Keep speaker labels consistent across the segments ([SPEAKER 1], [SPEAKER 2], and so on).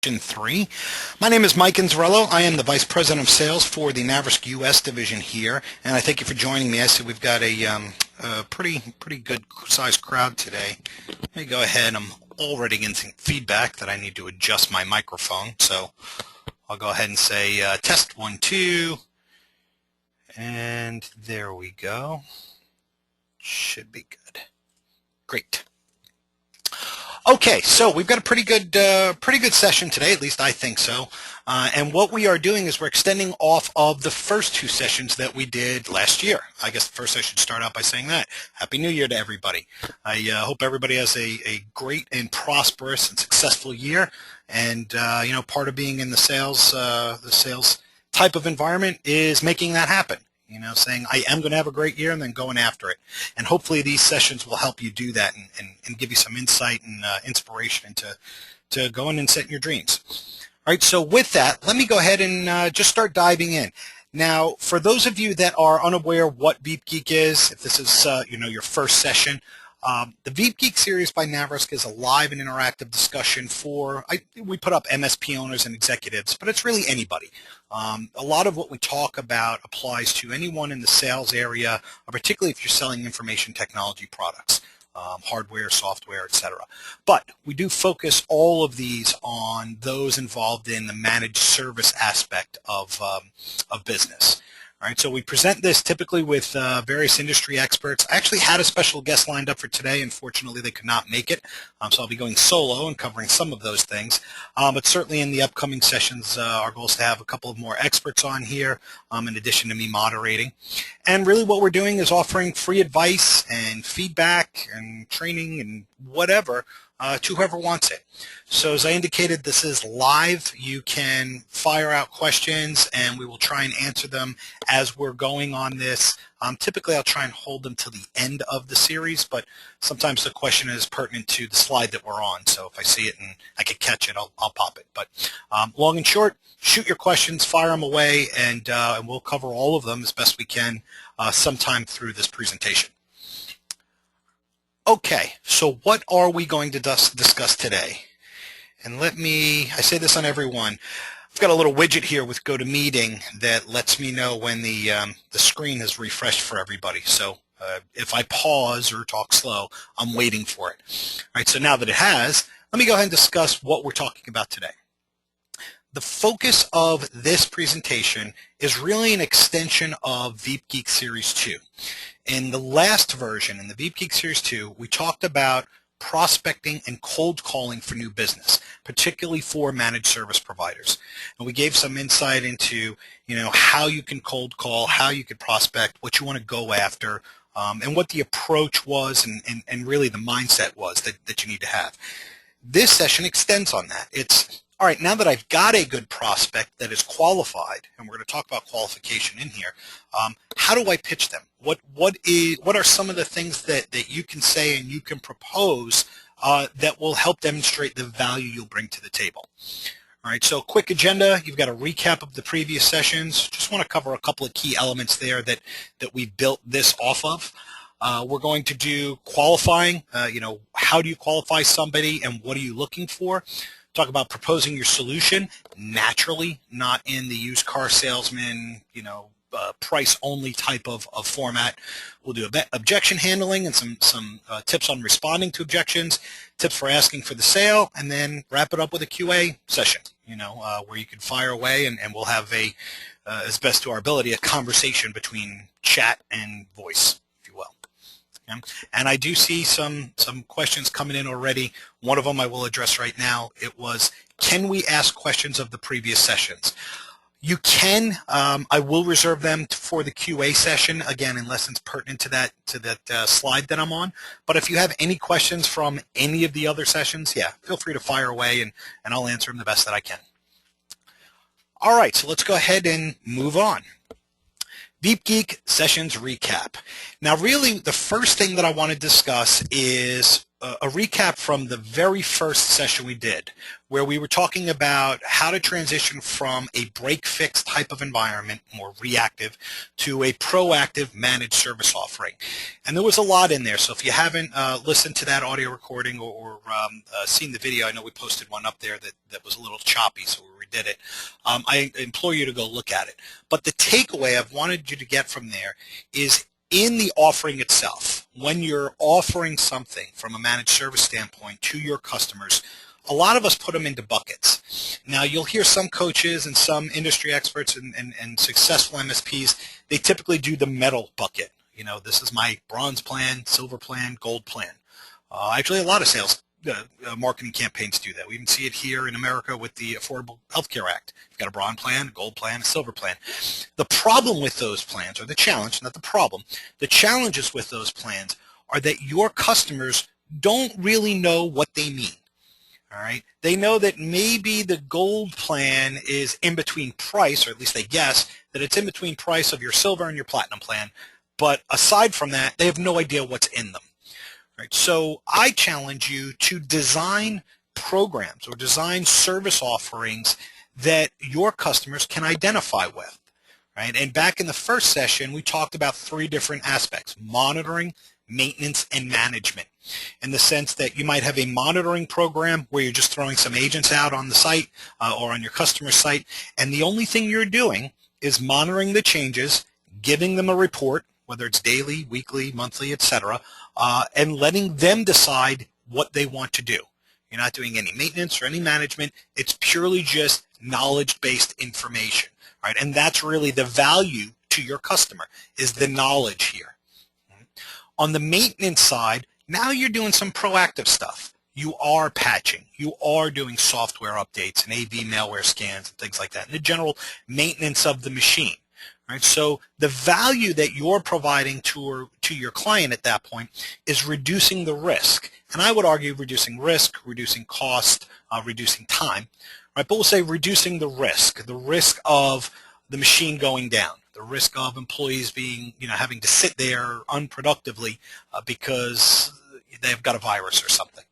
[SPEAKER 1] 3. My name is Mike Inzarello. I am the Vice President of Sales for the Naverisk U.S. division here, and I thank you for joining me. I see we've got a pretty good sized crowd today. Let me go ahead. I'm already getting some feedback that I need to adjust my microphone, so I'll go ahead and say test 1, 2, and there we go. Should be good. Great. Okay, so we've got a pretty good session today, at least I think so. And what we are doing is we're extending off of the first two sessions that we did last year. I guess first I should start out by saying that. Happy New Year to everybody. I hope everybody has a great and prosperous and successful year. And part of being in the sales type of environment is making that happen. Saying I am going to have a great year and then going after it. And hopefully these sessions will help you do that and give you some insight and inspiration into going and setting your dreams. All right, so with that, let me go ahead and just start diving in. Now, for those of you that are unaware what Veep Geek is, if this is your first session, the Veep Geek series by Naverisk is a live and interactive discussion we put up MSP owners and executives, but it's really anybody. A lot of what we talk about applies to anyone in the sales area, particularly if you're selling information technology products, hardware, software, etc. But we do focus all of these on those involved in the managed service aspect of business. All right, so we present this typically with various industry experts. I actually had a special guest lined up for today. Unfortunately, they could not make it, so I'll be going solo and covering some of those things. But certainly in the upcoming sessions, our goal is to have a couple of more experts on here in addition to me moderating. And really what we're doing is offering free advice and feedback and training and whatever to whoever wants it. So as I indicated, this is live. You can fire out questions and we will try and answer them as we're going on this. Typically I'll try and hold them till the end of the series, but sometimes the question is pertinent to the slide that we're on. So if I see it and I can catch it, I'll pop it. But long and short, shoot your questions, fire them away, and we'll cover all of them as best we can sometime through this presentation. Okay, so what are we going to discuss today? And I say this on every one. I've got a little widget here with GoToMeeting that lets me know when the screen has refreshed for everybody. So if I pause or talk slow, I'm waiting for it. All right, so now that it has, let me go ahead and discuss what we're talking about today. The focus of this presentation is really an extension of Veep Geek Series 2. In the last version, in the Veep Geek Series 2, we talked about prospecting and cold calling for new business, particularly for managed service providers. And we gave some insight into, how you can cold call, how you could prospect, what you want to go after, and what the approach was and really the mindset was that you need to have. This session extends on that. It's all right, now that I've got a good prospect that is qualified, and we're going to talk about qualification in here, how do I pitch them? What are some of the things that you can say and you can propose that will help demonstrate the value you'll bring to the table? All right, so quick agenda. You've got a recap of the previous sessions. Just want to cover a couple of key elements there that we built this off of. We're going to do qualifying. How do you qualify somebody and what are you looking for? Talk about proposing your solution, naturally, not in the used car salesman, price only type of format. We'll do objection handling and some tips on responding to objections, tips for asking for the sale, and then wrap it up with a QA session, where you can fire away and we'll have as best to our ability, a conversation between chat and voice, if you will. And I do see some questions coming in already. One of them I will address right now. It was, can we ask questions of the previous sessions? You can. I will reserve them for the QA session, again, unless it's pertinent to that slide that I'm on. But if you have any questions from any of the other sessions, yeah, feel free to fire away and I'll answer them the best that I can. All right, so let's go ahead and move on. Veep Geek Sessions Recap. Now really the first thing that I want to discuss is a recap from the very first session we did, where we were talking about how to transition from a break-fix type of environment, more reactive, to a proactive managed service offering. And there was a lot in there, so if you haven't listened to that audio recording or seen the video, I know we posted one up there that was a little choppy, so we redid it. I implore you to go look at it. But the takeaway I've wanted you to get from there is in the offering itself, when you're offering something from a managed service standpoint to your customers, a lot of us put them into buckets. Now, you'll hear some coaches and some industry experts and successful MSPs, they typically do the metal bucket. You know, this is my bronze plan, silver plan, gold plan. Actually, a lot of sales marketing campaigns do that. We even see it here in America with the Affordable Health Care Act. You've got a bronze plan, a gold plan, a silver plan. The problem with those plans, or the challenge, not the problem, the challenges with those plans are that your customers don't really know what they mean. All right. They know that maybe the gold plan is in between price, or at least they guess that it's in between price of your silver and your platinum plan. But aside from that, they have no idea what's in them. Right. So I challenge you to design programs or design service offerings that your customers can identify with. Right. And back in the first session, we talked about 3 different aspects: monitoring, maintenance, and management. In the sense that you might have a monitoring program where you're just throwing some agents out on the site or on your customer site, and the only thing you're doing is monitoring the changes, giving them a report, whether it's daily, weekly, monthly, etc., and letting them decide what they want to do. You're not doing any maintenance or any management. It's purely just knowledge-based information, right? And that's really the value to your customer, is the knowledge here. On the maintenance side, now you're doing some proactive stuff. You are patching. You are doing software updates and AV malware scans and things like that, and the general maintenance of the machine. Right? So the value that you're providing to your client at that point is reducing the risk. And I would argue reducing risk, reducing cost, reducing time. Right? But we'll say reducing the risk of the machine going down, the risk of employees being, having to sit there unproductively because they've got a virus or something.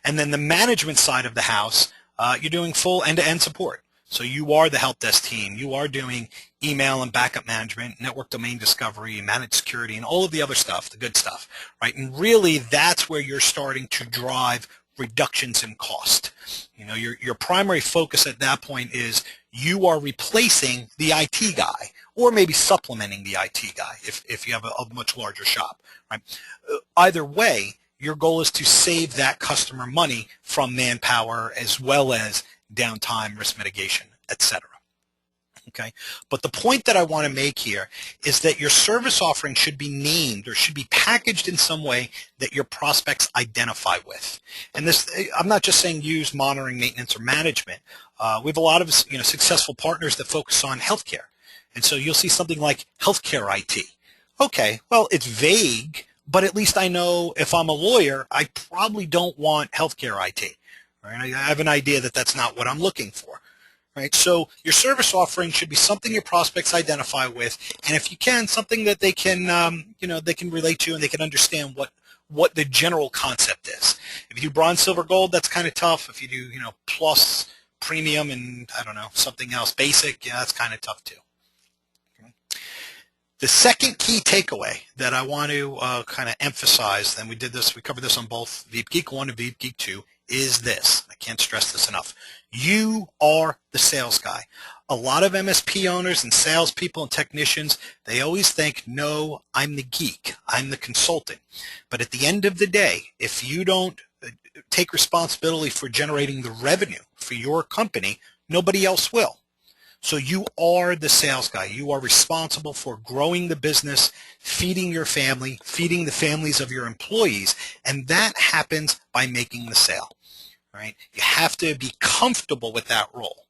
[SPEAKER 1] And then the management side of the house, you're doing full end-to-end support. So you are the help desk team. You are doing email and backup management, network domain discovery, managed security, and all of the other stuff, the good stuff, right? And really, that's where you're starting to drive reductions in cost. Your primary focus at that point is you are replacing the IT guy, or maybe supplementing the IT guy if you have a much larger shop, right? Either way, your goal is to save that customer money from manpower as well as downtime, risk mitigation, etc. Okay, but the point that I want to make here is that your service offering should be named or should be packaged in some way that your prospects identify with. And this, I'm not just saying use monitoring, maintenance, or management. We have a lot of successful partners that focus on healthcare, and so you'll see something like healthcare IT. Okay, well, it's vague, but at least I know if I'm a lawyer, I probably don't want healthcare IT. Right? I have an idea that that's not what I'm looking for. Right? So your service offering should be something your prospects identify with, and if you can, something that they can, they can relate to and they can understand what the general concept is. If you do bronze, silver, gold, that's kind of tough. If you do, plus, premium, and I don't know, something else, basic, yeah, that's kind of tough too. Okay. The second key takeaway that I want to kind of emphasize, and we covered this on both Veep Geek 1 and Veep Geek 2, is this. I can't stress this enough. You are the sales guy. A lot of MSP owners and salespeople and technicians, they always think, no, I'm the geek. I'm the consultant. But at the end of the day, if you don't take responsibility for generating the revenue for your company, nobody else will. So you are the sales guy. You are responsible for growing the business, feeding your family, feeding the families of your employees, and that happens by making the sale. Right? You have to be comfortable with that role.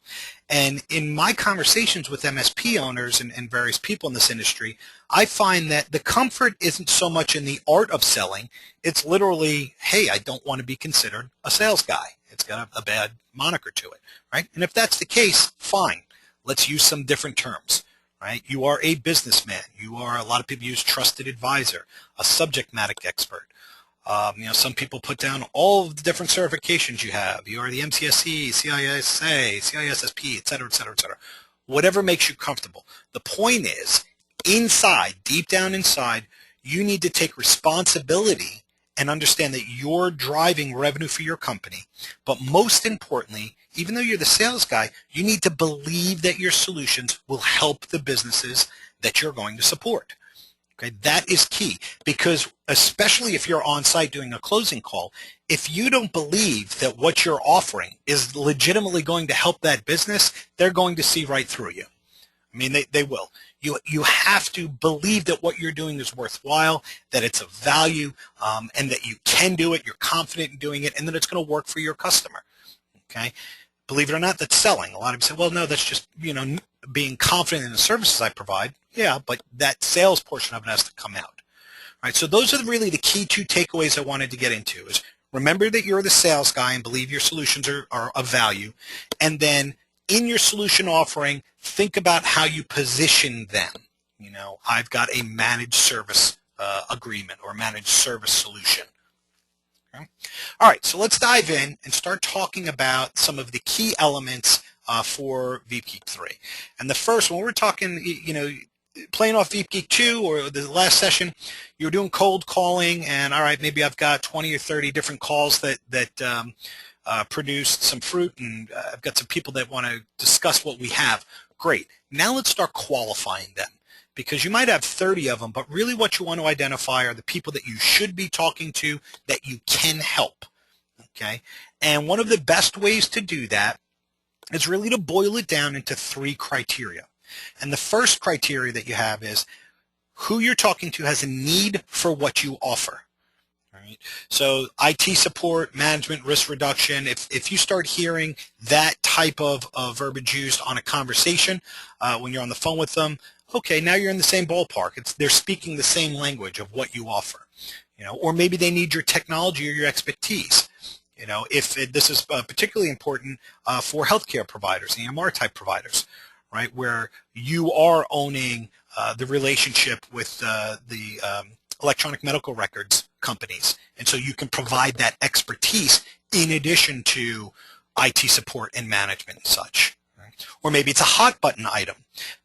[SPEAKER 1] And in my conversations with MSP owners and various people in this industry, I find that the comfort isn't so much in the art of selling. It's literally, hey, I don't want to be considered a sales guy. It's got a bad moniker to it. Right? And if that's the case, fine. Let's use some different terms. Right? You are a businessman. You are, a lot of people use trusted advisor, a subject matter expert. Some people put down all of the different certifications you have. You are the MCSE, CISA, CISSP, et cetera, et cetera, et cetera. Whatever makes you comfortable. The point is, inside, deep down inside, you need to take responsibility and understand that you're driving revenue for your company. But most importantly, even though you're the sales guy, you need to believe that your solutions will help the businesses that you're going to support. Okay, that is key, because especially if you're on site doing a closing call, if you don't believe that what you're offering is legitimately going to help that business, they're going to see right through you. I mean, they will. You have to believe that what you're doing is worthwhile, that it's of value, and that you can do it, you're confident in doing it, and that it's going to work for your customer. Okay? Believe it or not, that's selling. A lot of people say, well, no, that's just, being confident in the services I provide. Yeah, but that sales portion of it has to come out. All right, so those are really the key two takeaways I wanted to get into is remember that you're the sales guy and believe your solutions are of value. And then in your solution offering, think about how you position them. I've got a managed service agreement or managed service solution. Okay. All right, so let's dive in and start talking about some of the key elements for Veep Geek 3. And the first one, we're talking, playing off Veep Geek 2 or the last session, you were doing cold calling, and all right, maybe I've got 20 or 30 different calls that produced some fruit, and I've got some people that want to discuss what we have. Great. Now let's start qualifying them, because you might have 30 of them, but really what you want to identify are the people that you should be talking to that you can help. Okay? And one of the best ways to do that is really to boil it down into 3 criteria. And the first criteria that you have is who you're talking to has a need for what you offer. All right? So IT support, management, risk reduction, if you start hearing that type of verbiage used on a conversation when you're on the phone with them, okay, now you're in the same ballpark. They're speaking the same language of what you offer. Or maybe they need your technology or your expertise. If this is particularly important for healthcare providers, EMR type providers, right, where you are owning the relationship with the electronic medical records companies, and so you can provide that expertise in addition to IT support and management and such. Right? Or maybe it's a hot button item.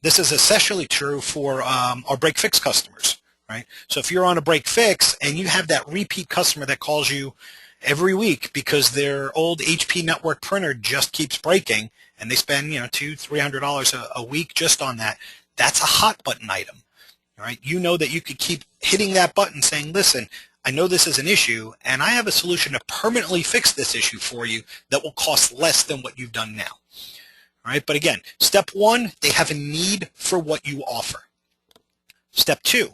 [SPEAKER 1] This is especially true for our break fix customers. Right? So if you're on a break fix and you have that repeat customer that calls you every week because their old HP network printer just keeps breaking and they spend $200-300 a week just on that, that's a hot button item. Right? You know that you could keep hitting that button saying, listen, I know this is an issue and I have a solution to permanently fix this issue for you that will cost less than what you've done now. All right? But again, step 1, they have a need for what you offer. Step 2,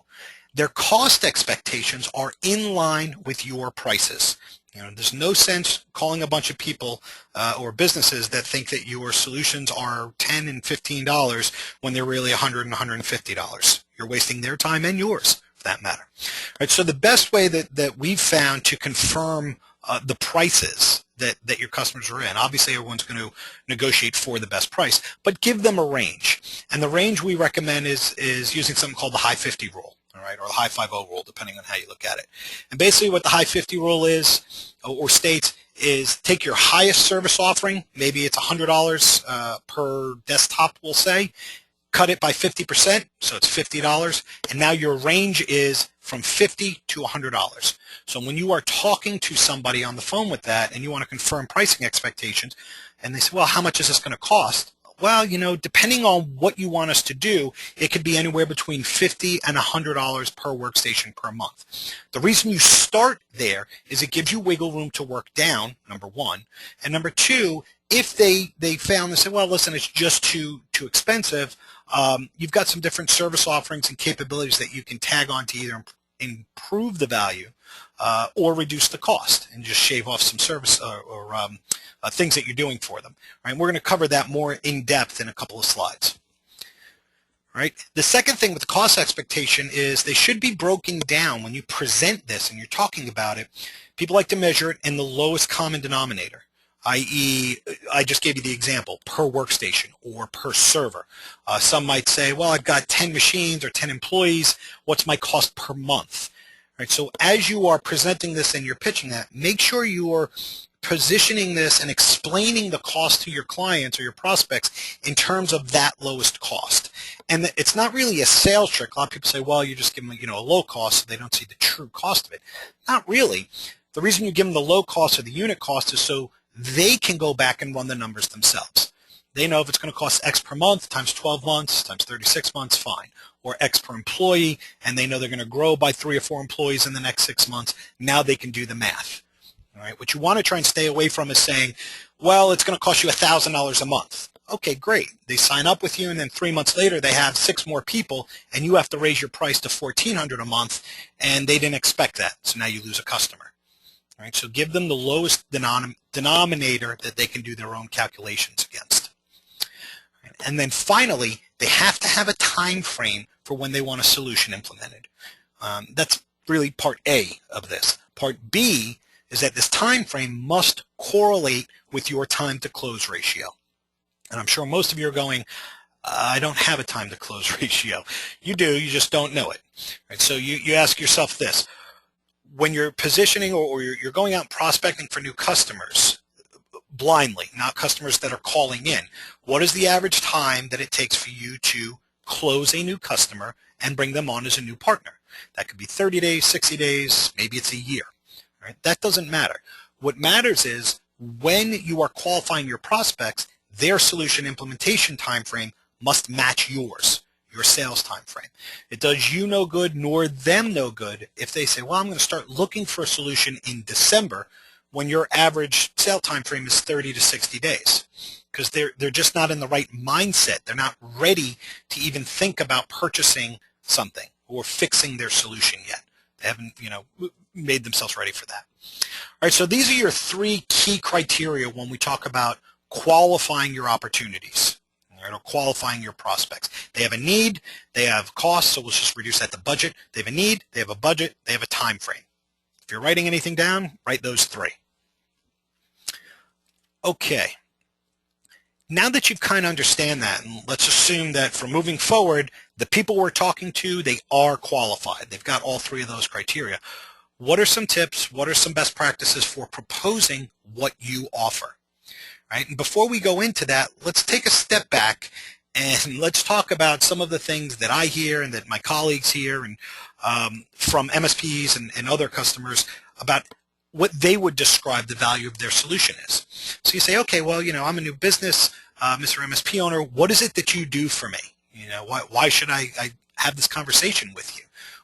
[SPEAKER 1] their cost expectations are in line with your prices. There's no sense calling a bunch of people or businesses that think that your solutions are $10 and $15 when they're really $100 and $150. You're wasting their time and yours, for that matter. All right, so the best way that we've found to confirm the prices that your customers are in, obviously everyone's going to negotiate for the best price, but give them a range. And the range we recommend is using something called the high 50 rule. All right, or the high 50 rule, depending on how you look at it. And basically what the high 50 rule is, or states, is take your highest service offering, maybe it's $100 per desktop, we'll say, cut it by 50%, so it's $50, and now your range is from $50 to $100. So when you are talking to somebody on the phone with that and you want to confirm pricing expectations, and they say, well, how much is this going to cost? Well, depending on what you want us to do, it could be anywhere between $50 and $100 per workstation per month. The reason you start there is it gives you wiggle room to work down, number 1. And number 2, if they found and said, well, listen, it's just too expensive, you've got some different service offerings and capabilities that you can tag on to either improve the value or reduce the cost and just shave off some service or things that you're doing for them. Right? We're going to cover that more in depth in a couple of slides. Right? The second thing with the cost expectation is they should be broken down when you present this and you're talking about it. People like to measure it in the lowest common denominator, i.e., I just gave you the example, per workstation or per server. Some might say, well, I've got 10 machines or 10 employees. What's my cost per month? Right? So as you are presenting this and you're pitching that, make sure you're positioning this and explaining the cost to your clients or your prospects in terms of that lowest cost. And it's not really a sales trick. A lot of people say, well, you just give them, a low cost so they don't see the true cost of it. Not really. The reason you give them the low cost or the unit cost is so they can go back and run the numbers themselves. They know if it's going to cost X per month times 12 months times 36 months, fine. Or X per employee, and they know they're going to grow by 3 or 4 employees in the next 6 months. Now they can do the math. All right. What you want to try and stay away from is saying, well, it's going to cost you $1,000 a month. Okay, great. They sign up with you, and then 3 months later they have 6 more people, and you have to raise your price to $1,400 a month, and they didn't expect that. So now you lose a customer. All right. So give them the lowest denominator that they can do their own calculations against. And then finally, they have to have a time frame for when they want a solution implemented. That's really part A of this. Part B is that this time frame must correlate with your time to close ratio. And I'm sure most of you are going, I don't have a time to close ratio. You do, you just don't know it. Right? So you ask yourself this. When you're positioning or you're going out prospecting for new customers, blindly, not customers that are calling in, what is the average time that it takes for you to close a new customer and bring them on as a new partner? That could be 30 days, 60 days, maybe it's a year. Right? That doesn't matter. What matters is when you are qualifying your prospects, their solution implementation time frame must match yours, your sales time frame. It does you no good nor them no good if they say, well, I'm going to start looking for a solution in December when your average sale time frame is 30 to 60 days, because they're just not in the right mindset. They're not ready to even think about purchasing something or fixing their solution yet. They haven't, made themselves ready for that. All right, so these are your 3 key criteria when we talk about qualifying your opportunities, right, or qualifying your prospects. They have a need, they have costs, so let's just reduce that to budget. They have a need, they have a budget, they have a time frame. If you're writing anything down, write those 3. Okay. Now that you kind of understand that, and let's assume that from moving forward, the people we're talking to, they are qualified. They've got all 3 of those criteria. What are some tips? What are some best practices for proposing what you offer? Right? And before we go into that, let's take a step back and let's talk about some of the things that I hear and that my colleagues hear and from MSPs and other customers about what they would describe the value of their solution is. So you say, okay, well, I'm a new business, Mr. MSP owner. What is it that you do for me? Why should I have this conversation with you?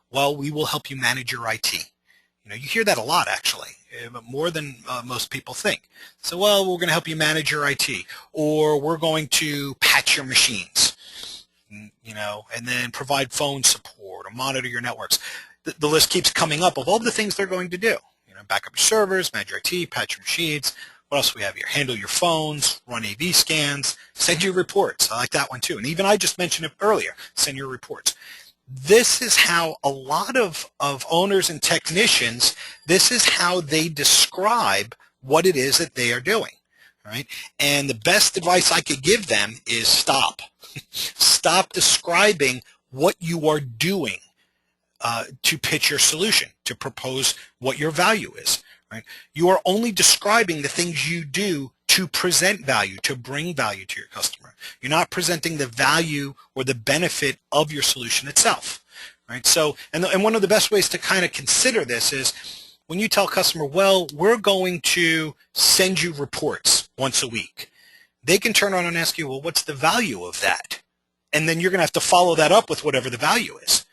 [SPEAKER 1] Well, we will help you manage your IT. You hear that a lot, actually, but more than most people think. So, well, we're going to help you manage your IT, or we're going to patch your machines, and then provide phone support or monitor your networks. The list keeps coming up of all the things they're going to do. Back up your servers, manage your IT, patch your machines. What else do we have here? Handle your phones, run AV scans, send you reports. I like that one too. And even I just mentioned it earlier, send your reports. This is how a lot of owners and technicians, this is how they describe what it is that they are doing. Right? And the best advice I could give them is stop. Stop describing what you are doing. To pitch your solution, to propose what your value is. Right? You are only describing the things you do to present value, to bring value to your customer. You're not presenting the value or the benefit of your solution itself. Right? So, and one of the best ways to kind of consider this is when you tell a customer, well, we're going to send you reports once a week. They can turn around and ask you, well, what's the value of that? And then you're going to have to follow that up with whatever the value is.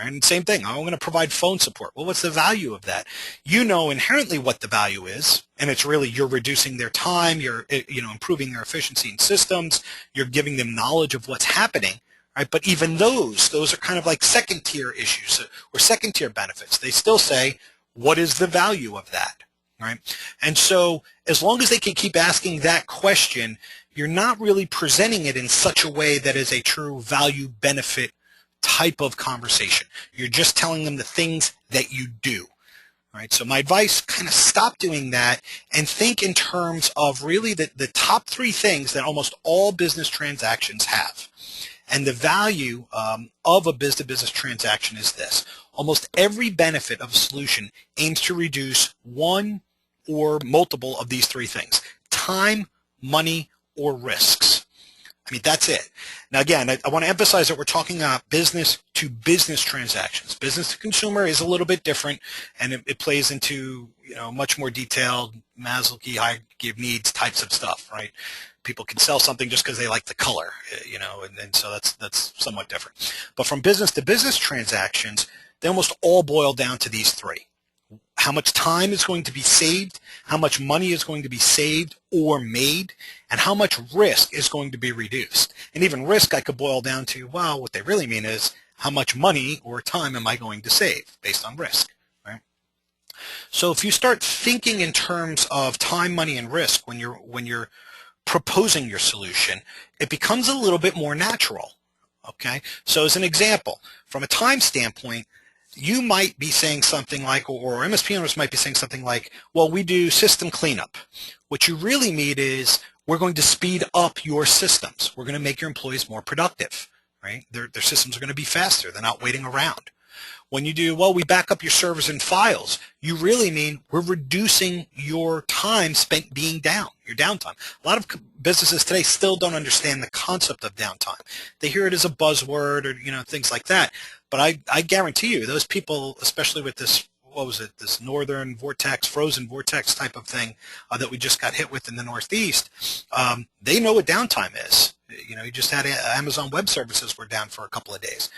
[SPEAKER 1] And same thing, I'm going to provide phone support. Well, what's the value of that? You know inherently what the value is, and it's really you're reducing their time, you're improving their efficiency in systems, you're giving them knowledge of what's happening, right? But even those are kind of like second-tier issues or second-tier benefits. They still say, what is the value of that, right? And so as long as they can keep asking that question, you're not really presenting it in such a way that is a true value benefit type of conversation. You're just telling them the things that you do. Right? So my advice, kind of stop doing that and think in terms of really the top 3 things that almost all business transactions have. And the value of a business-to-business transaction is this. Almost every benefit of a solution aims to reduce one or multiple of these three things: time, money, or risks. I mean, that's it. Now, again, I want to emphasize that we're talking about business-to-business transactions. Business-to-consumer is a little bit different, and it plays into, much more detailed Maslow's hierarchy of needs types of stuff, right? People can sell something just because they like the color, and so that's somewhat different. But from business-to-business transactions, they almost all boil down to these three. How much time is going to be saved, how much money is going to be saved or made, and how much risk is going to be reduced. And even risk I could boil down to, well, what they really mean is how much money or time am I going to save based on risk, right? So if you start thinking in terms of time, money, and risk when you're proposing your solution, it becomes a little bit more natural, okay? So as an example, from a time standpoint, you might be saying something like, or MSP owners might be saying something like, well, we do system cleanup. What you really mean is we're going to speed up your systems. We're going to make your employees more productive, right? Their systems are going to be faster. They're not waiting around. When you do, well, we back up your servers and files, you really mean we're reducing your time spent being down, your downtime. A lot of businesses today still don't understand the concept of downtime. They hear it as a buzzword or, things like that. But I guarantee you, those people, especially with this, this northern vortex, frozen vortex type of thing that we just got hit with in the Northeast, they know what downtime is. You just had Amazon Web Services were down for a couple of days.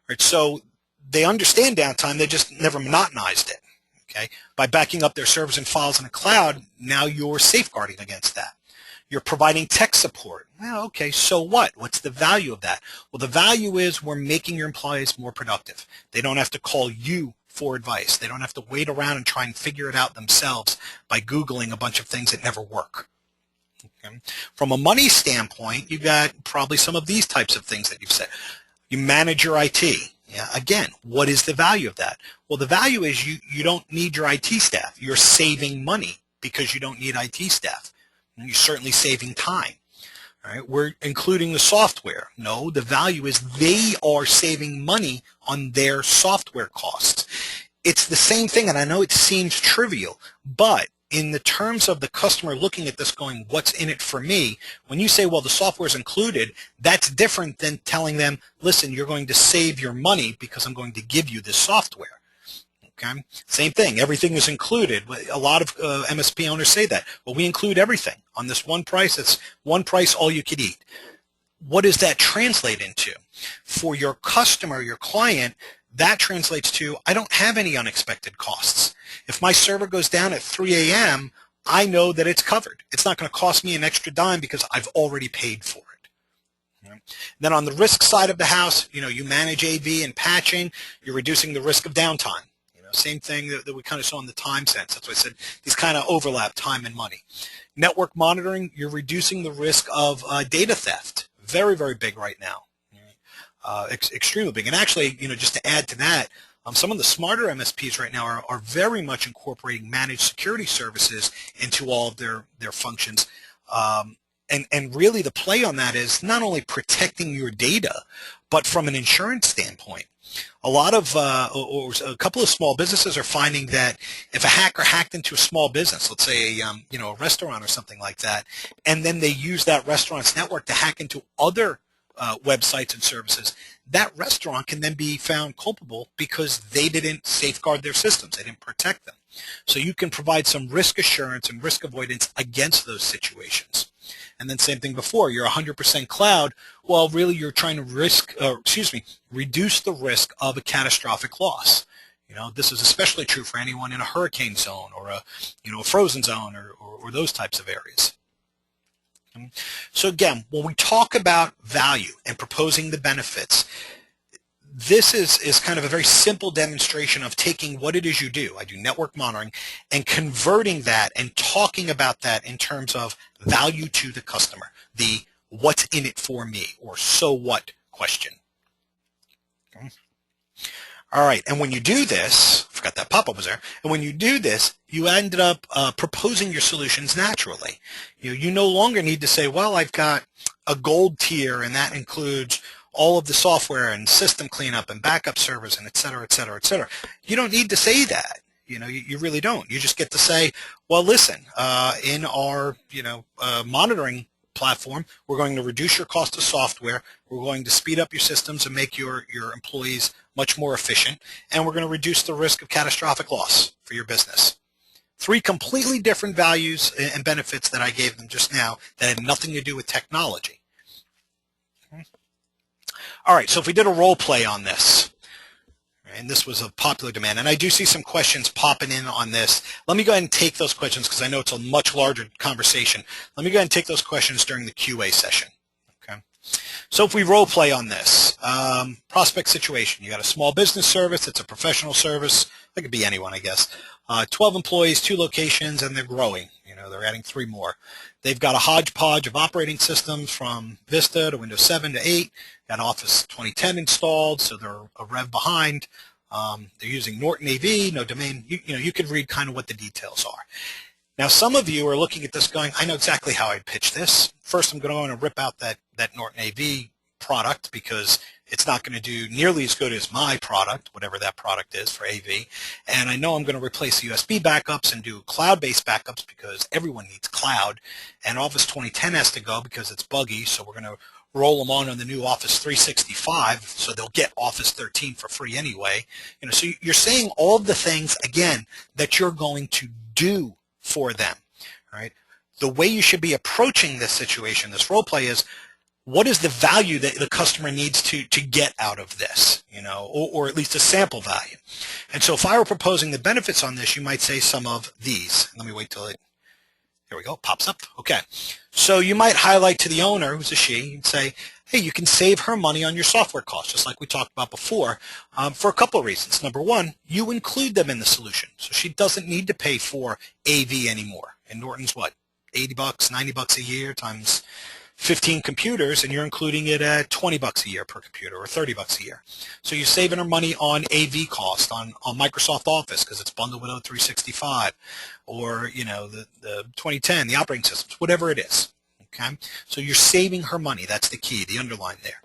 [SPEAKER 1] Right? So they understand downtime, they just never monotonized it. Okay? By backing up their servers and files in the cloud, now you're safeguarding against that. You're providing tech support. Well, okay, so what? What's the value of that? Well, the value is we're making your employees more productive. They don't have to call you for advice. They don't have to wait around and try and figure it out themselves by Googling a bunch of things that never work. Okay? From a money standpoint, you got probably some of these types of things that you've said. You manage your IT. Yeah, again, what is the value of that? Well, the value is you don't need your IT staff. You're saving money because you don't need IT staff. And you're certainly saving time. All right? We're including the software. No, the value is they are saving money on their software costs. It's the same thing, and I know it seems trivial, but in the terms of the customer looking at this going, what's in it for me? When you say, well, the software is included, that's different than telling them, listen, you're going to save your money because I'm going to give you this software. Okay? Same thing. Everything is included. A lot of MSP owners say that. Well, we include everything on this one price. It's one price, all you could eat. What does that translate into? For your customer, your client, that translates to, I don't have any unexpected costs. If my server goes down at 3 a.m., I know that it's covered. It's not going to cost me an extra dime because I've already paid for it. Right? Then on the risk side of the house, you manage AV and patching. You're reducing the risk of downtime. Same thing that we kind of saw in the time sense. That's why I said these kind of overlap, time and money. Network monitoring, you're reducing the risk of data theft. Very, very big right now. Extremely big. And actually, just to add to that, some of the smarter MSPs right now are very much incorporating managed security services into all of their functions. And really the play on that is not only protecting your data, but from an insurance standpoint. A lot of, or a couple of small businesses are finding that if a hacker hacked into a small business, let's say a restaurant or something like that, and then they use that restaurant's network to hack into other websites and services, that restaurant can then be found culpable because they didn't safeguard their systems, they didn't protect them. So you can provide some risk assurance and risk avoidance against those situations. And then same thing before, you're 100% cloud. Well, really you're trying to reduce the risk of a catastrophic loss. This is especially true for anyone in a hurricane zone or a frozen zone or those types of areas. So again, when we talk about value and proposing the benefits, this is kind of a very simple demonstration of taking what it is you do. I do network monitoring and converting that and talking about that in terms of value to the customer, the what's in it for me or so what question. Okay. All right, and when you do this, I forgot that pop-up was there, and when you do this, you ended up proposing your solutions naturally. You no longer need to say, well, I've got a gold tier and that includes all of the software and system cleanup and backup servers and et cetera, et cetera, et cetera. You don't need to say that. You really don't. You just get to say, well, listen, in our, monitoring platform, we're going to reduce your cost of software. We're going to speed up your systems and make your employees much more efficient. And we're going to reduce the risk of catastrophic loss for your business. 3 completely different values and benefits that I gave them just now that had nothing to do with technology. Okay. All right, so if we did a role play on this, and this was a popular demand, and I do see some questions popping in on this. Let me go ahead and take those questions because I know it's a much larger conversation. Let me go ahead and take those questions during the QA session. Okay. So if we role play on this, prospect situation, you got a small business service, it's a professional service, it could be anyone, I guess. 12 employees, 2 locations, and they're growing. They're adding 3 more. They've got a hodgepodge of operating systems from Vista to Windows 7 to 8. Got Office 2010 installed, so they're a rev behind. They're using Norton AV, no domain. You could read kind of what the details are. Now, some of you are looking at this going, I know exactly how I'd pitch this. First, I'm going to rip out that Norton AV product because it's not going to do nearly as good as my product, whatever that product is for AV. And I know I'm going to replace USB backups and do cloud-based backups because everyone needs cloud. And Office 2010 has to go because it's buggy, so we're going to roll them on the new Office 365, so they'll get Office 13 for free anyway. So you're saying all of the things, again, that you're going to do for them, all right? The way you should be approaching this situation, this role play, is what is the value that the customer needs to get out of this, or at least a sample value. And so if I were proposing the benefits on this, you might say some of these. Let me wait till it, there we go, pops up. Okay. So you might highlight to the owner, who's a she, and say, hey, you can save her money on your software costs, just like we talked about before, for a couple of reasons. Number one, you include them in the solution. So she doesn't need to pay for AV anymore. And Norton's what, 80 bucks, 90 bucks a year times 15 computers, and you're including it at 20 bucks a year per computer or 30 bucks a year. So you're saving her money on AV cost, on Microsoft Office because it's bundled with O365, or the 2010, the operating systems, whatever it is. Okay, so you're saving her money. That's the key, the underline there.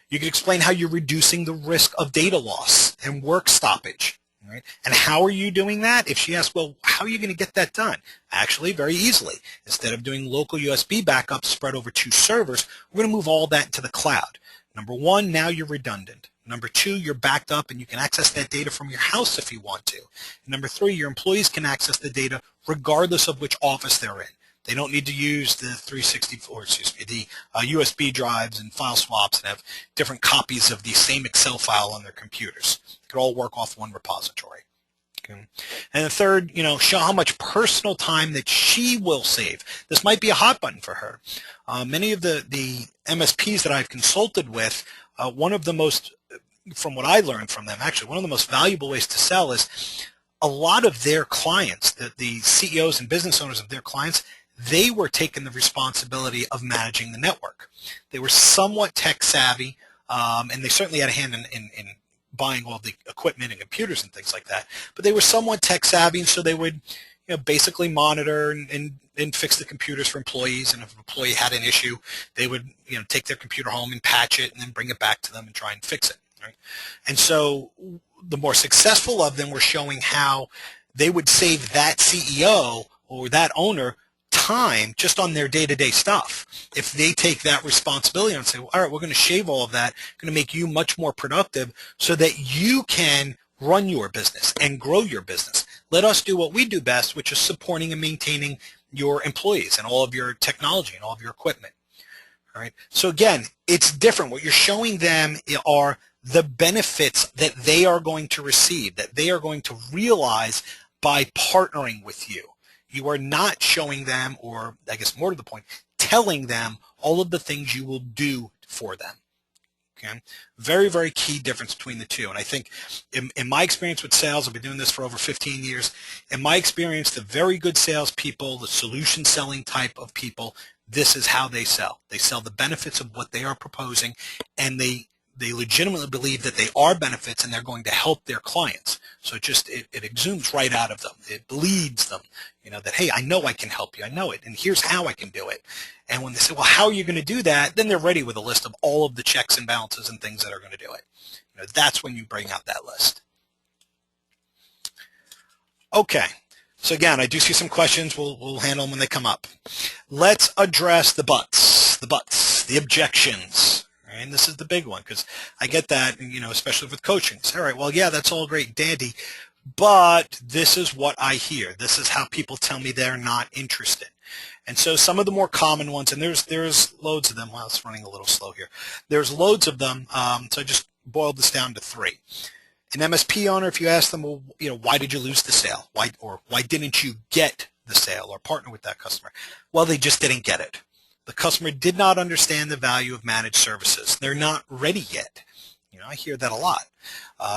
[SPEAKER 1] You can explain how you're reducing the risk of data loss and work stoppage. Right? And how are you doing that? If she asks, well, how are you going to get that done? Actually, very easily. Instead of doing local USB backups spread over 2 servers, we're going to move all that into the cloud. Number 1, now you're redundant. Number 2, you're backed up and you can access that data from your house if you want to. And number 3, your employees can access the data regardless of which office they're in. They don't need to use the the USB drives and file swaps and have different copies of the same Excel file on their computers. It could all work off one repository. Okay. And the third, show how much personal time that she will save. This might be a hot button for her. Many of the MSPs that I've consulted with, one of the most, from what I learned from them, actually, one of the most valuable ways to sell is a lot of their clients, the CEOs and business owners of their clients, they were taking the responsibility of managing the network. They were somewhat tech savvy, and they certainly had a hand in buying all the equipment and computers and things like that. But they were somewhat tech savvy, and so they would basically monitor and fix the computers for employees. And if an employee had an issue, they would take their computer home and patch it and then bring it back to them and try and fix it. Right? And so the more successful of them were showing how they would save that CEO or that owner time just on their day-to-day stuff. If they take that responsibility and say, well, all right, we're going to shave all of that, going to make you much more productive so that you can run your business and grow your business. Let us do what we do best, which is supporting and maintaining your employees and all of your technology and all of your equipment. All right. So again, it's different. What you're showing them are the benefits that they are going to receive, that they are going to realize by partnering with you. You are not showing them, or I guess more to the point, telling them all of the things you will do for them. Okay, very, very key difference between the two. And I think in my experience with sales, I've been doing this for over 15 years. In my experience, the very good salespeople, the solution selling type of people, this is how they sell. They sell the benefits of what they are proposing, and they they legitimately believe that they are benefits and they're going to help their clients. So it exudes right out of them. It bleeds them, that, hey, I know I can help you. I know it. And here's how I can do it. And when they say, well, how are you going to do that? Then they're ready with a list of all of the checks and balances and things that are going to do it. That's when you bring out that list. Okay. So again, I do see some questions. We'll handle them when they come up. Let's address the buts, the objections. And this is the big one, because I get that, especially with coaching. Say, all right, well, yeah, that's all great and dandy, but this is what I hear. This is how people tell me they're not interested. And so some of the more common ones, and there's loads of them. Well, it's running a little slow here. There's loads of them, so I just boiled this down to 3. An MSP owner, if you ask them, well, why did you lose the sale? Why didn't you get the sale or partner with that customer? Well, they just didn't get it. The customer did not understand the value of managed services. They're not ready yet. I hear that a lot.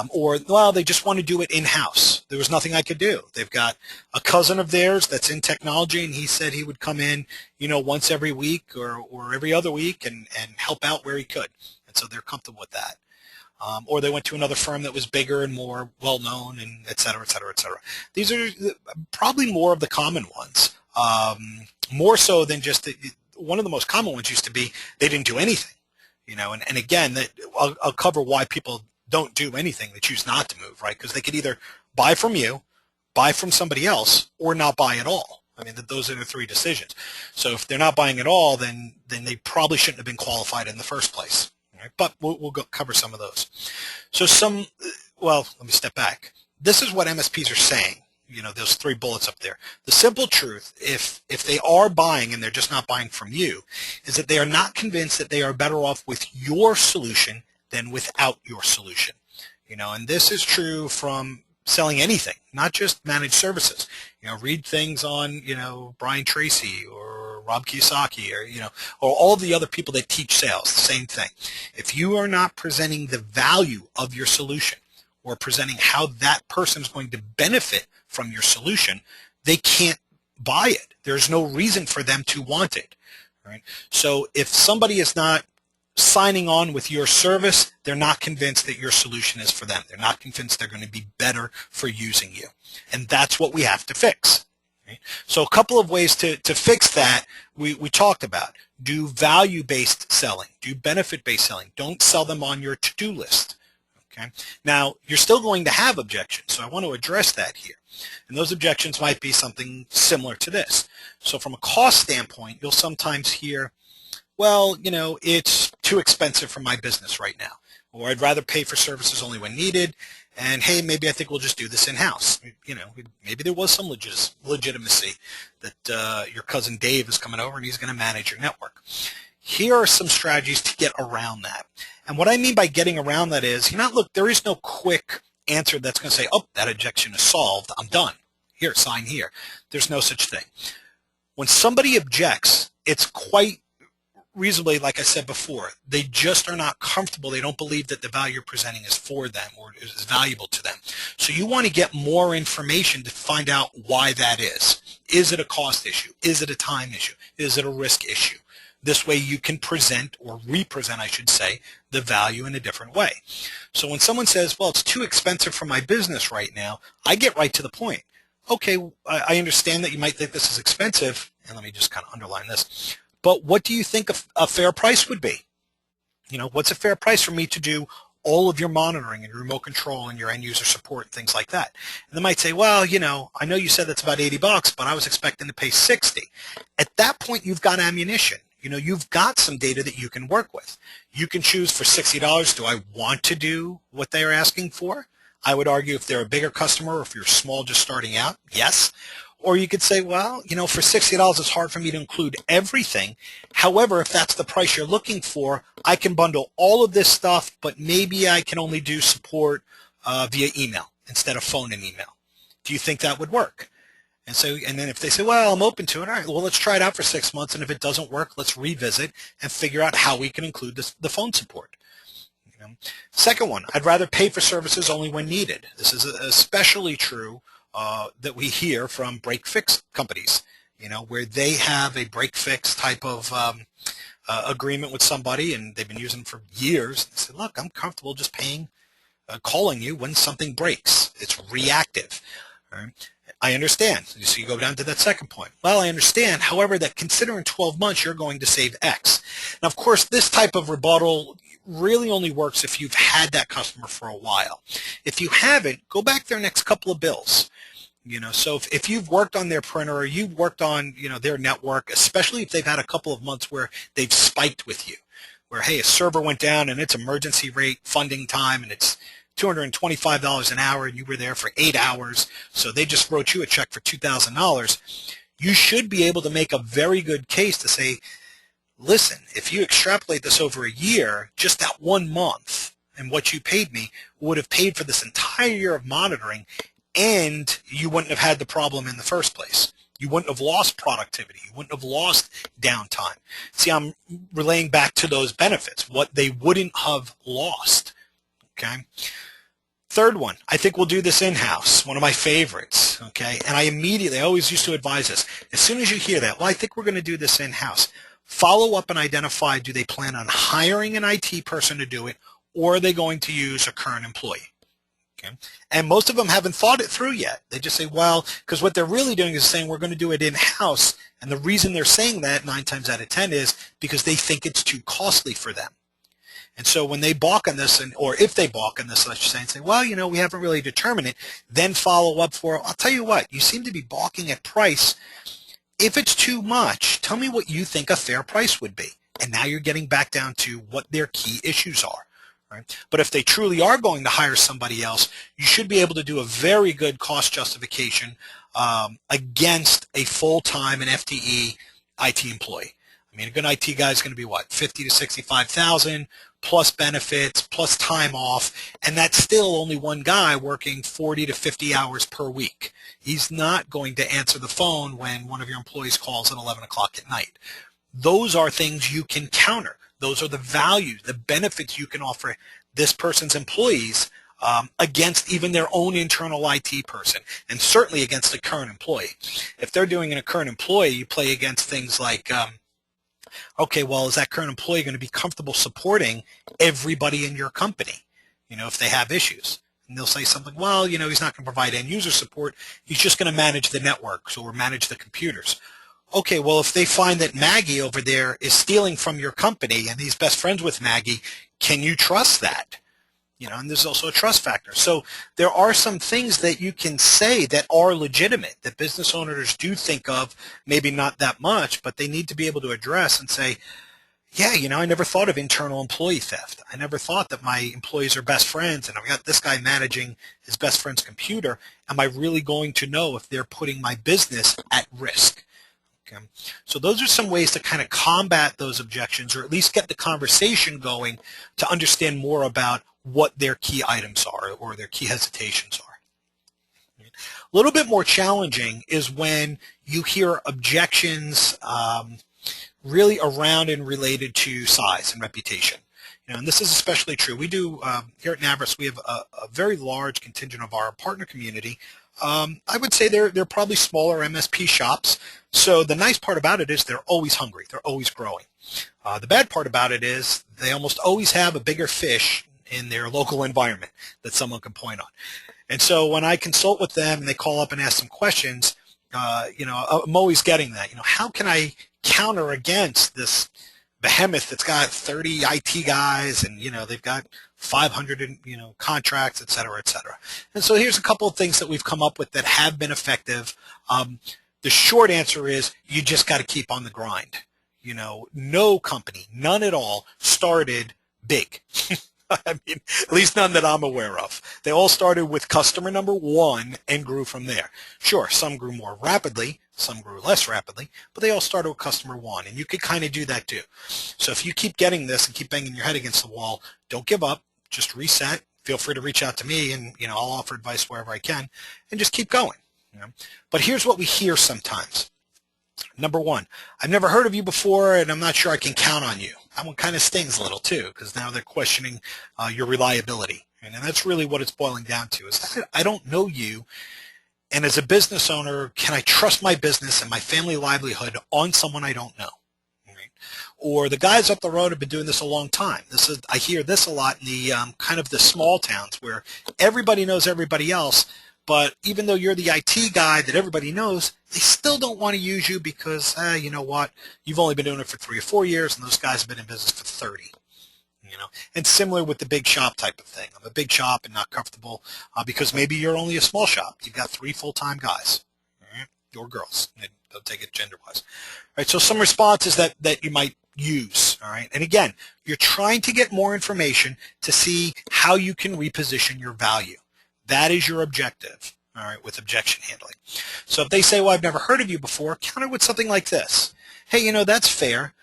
[SPEAKER 1] Or, well, they just want to do it in-house. There was nothing I could do. They've got a cousin of theirs that's in technology, and he said he would come in, once every week or every other week and help out where he could. And so they're comfortable with that. Or they went to another firm that was bigger and more well-known, and et cetera, et cetera, et cetera. These are probably more of the common ones, more so than just one of the most common ones used to be they didn't do anything, and again, I'll cover why people don't do anything. They choose not to move, right? Because they could either buy from you, buy from somebody else, or not buy at all. I mean, those are the 3 decisions. So if they're not buying at all, then they probably shouldn't have been qualified in the first place. Right? But we'll cover some of those. So let me step back. This is what MSPs are saying, those 3 bullets up there. The simple truth, if they are buying and they're just not buying from you, is that they are not convinced that they are better off with your solution than without your solution. And this is true from selling anything, not just managed services. Read things on, Brian Tracy or Rob Kiyosaki or all the other people that teach sales, the same thing. If you are not presenting the value of your solution or presenting how that person is going to benefit from your solution, they can't buy it. There's no reason for them to want it. Right? So if somebody is not signing on with your service, they're not convinced that your solution is for them. They're not convinced they're going to be better for using you. And that's what we have to fix. Right? So a couple of ways to fix that we talked about. Do value-based selling. Do benefit-based selling. Don't sell them on your to-do list. Okay? Now, you're still going to have objections, so I want to address that here. And those objections might be something similar to this. So from a cost standpoint, you'll sometimes hear, well, it's too expensive for my business right now. Or I'd rather pay for services only when needed. And hey, maybe I think we'll just do this in-house. Maybe there was some legitimacy that your cousin Dave is coming over and he's going to manage your network. Here are some strategies to get around that. And what I mean by getting around that is, look, there is no quick answer that's going to say, oh, that objection is solved. I'm done. Here, sign here. There's no such thing. When somebody objects, it's quite reasonably, like I said before, they just are not comfortable. They don't believe that the value you're presenting is for them or is valuable to them. So you want to get more information to find out why that is. Is it a cost issue? Is it a time issue? Is it a risk issue? This way you can present, or represent, I should say, the value in a different way. So when someone says, well, it's too expensive for my business right now, I get right to the point. Okay, I understand that you might think this is expensive, and let me just kind of underline this. But what do you think a fair price would be? What's a fair price for me to do all of your monitoring and your remote control and your end user support and things like that? And they might say, well, I know you said that's about $80, but I was expecting to pay $60. At that point, you've got ammunition. You've got some data that you can work with. You can choose for $60, do I want to do what they are asking for? I would argue if they're a bigger customer or if you're small just starting out, yes. Or you could say, well, for $60, it's hard for me to include everything. However, if that's the price you're looking for, I can bundle all of this stuff, but maybe I can only do support via email instead of phone and email. Do you think that would work? And then if they say, well, I'm open to it, all right, well, let's try it out for 6 months, and if it doesn't work, let's revisit and figure out how we can include the phone support. Second one, I'd rather pay for services only when needed. This is especially true that we hear from break-fix companies, where they have a break-fix type of agreement with somebody and they've been using them for years. They say, look, I'm comfortable just paying, calling you when something breaks. It's reactive. All right? I understand. So you go down to that second point. Well, I understand. However, that considering 12 months, you're going to save X. Now, of course, this type of rebuttal really only works if you've had that customer for a while. If you haven't, go back their next couple of bills. So if you've worked on their printer or you've worked on, their network, especially if they've had a couple of months where they've spiked with you, where, hey, a server went down and it's emergency rate funding time and it's $225 an hour and you were there for 8 hours, so they just wrote you a check for $2,000, you should be able to make a very good case to say, listen, if you extrapolate this over a year, just that 1 month and what you paid me would have paid for this entire year of monitoring, and you wouldn't have had the problem in the first place. You wouldn't have lost productivity. You wouldn't have lost downtime. See, I'm relaying back to those benefits, what they wouldn't have lost. Okay. Third one, I think we'll do this in-house, one of my favorites, okay? And I always used to advise this. As soon as you hear that, well, I think we're going to do this in-house, follow up and identify, do they plan on hiring an IT person to do it, or are they going to use a current employee? Okay. And most of them haven't thought it through yet. They just say, well, because what they're really doing is saying we're going to do it in-house, and the reason they're saying that 9 times out of 10 is because they think it's too costly for them. And so when they balk on this, or if they balk on this, let's say, and say, well, we haven't really determined it, then follow up for, I'll tell you what, you seem to be balking at price. If it's too much, tell me what you think a fair price would be. And now you're getting back down to what their key issues are. Right? But if they truly are going to hire somebody else, you should be able to do a very good cost justification against a full-time and FTE IT employee. I mean, a good IT guy is going to be what, 50 to 65,000 plus benefits plus time off, and that's still only one guy working 40 to 50 hours per week. He's not going to answer the phone when one of your employees calls at 11 o'clock at night. Those are things you can counter. Those are the values, the benefits you can offer this person's employees against even their own internal IT person, and certainly against a current employee. If they're doing a current employee, you play against things like, okay, well, is that current employee going to be comfortable supporting everybody in your company, if they have issues? And they'll say something, well, he's not going to provide end user support. He's just going to manage the networks or manage the computers. Okay, well, if they find that Maggie over there is stealing from your company and he's best friends with Maggie, can you trust that? And there's also a trust factor. So there are some things that you can say that are legitimate, that business owners do think of, maybe not that much, but they need to be able to address and say, yeah, I never thought of internal employee theft. I never thought that my employees are best friends and I've got this guy managing his best friend's computer. Am I really going to know if they're putting my business at risk? Okay. So those are some ways to kind of combat those objections, or at least get the conversation going to understand more about what their key items are or their key hesitations are. A little bit more challenging is when you hear objections really around and related to size and reputation. And this is especially true. We do, here at Naverisk, we have a very large contingent of our partner community. I would say they're probably smaller MSP shops. So the nice part about it is they're always hungry. They're always growing. The bad part about it is they almost always have a bigger fish in their local environment that someone can point on. And so when I consult with them and they call up and ask some questions, I'm always getting that. How can I counter against this behemoth that's got 30 IT guys and, they've got 500, contracts, et cetera, et cetera. And so here's a couple of things that we've come up with that have been effective. The short answer is you just got to keep on the grind. No company, none at all, started big. I mean, at least none that I'm aware of. They all started with customer number one and grew from there. Sure, some grew more rapidly, some grew less rapidly, but they all started with customer one, and you could kind of do that too. So if you keep getting this and keep banging your head against the wall, don't give up, just reset. Feel free to reach out to me, and I'll offer advice wherever I can, and just keep going. But here's what we hear sometimes. Number one, I've never heard of you before, and I'm not sure I can count on you. That one kind of stings a little too, because now they're questioning your reliability. And that's really what it's boiling down to, is I don't know you, and as a business owner, can I trust my business and my family livelihood on someone I don't know? Right? Or the guys up the road have been doing this a long time. I hear this a lot in the kind of the small towns where everybody knows everybody else, but even though you're the IT guy that everybody knows, they still don't want to use you because, you know what, you've only been doing it for 3 or 4 years and those guys have been in business for 30. And similar with the big shop type of thing. I'm a big shop and not comfortable because maybe you're only a small shop. You've got 3 full-time guys, all right, or girls. Don't take it gender-wise. All right, so some responses that you might use, all right? And again, you're trying to get more information to see how you can reposition your value. That is your objective, all right, with objection handling. So if they say, well, I've never heard of you before, counter with something like this. Hey, that's fair.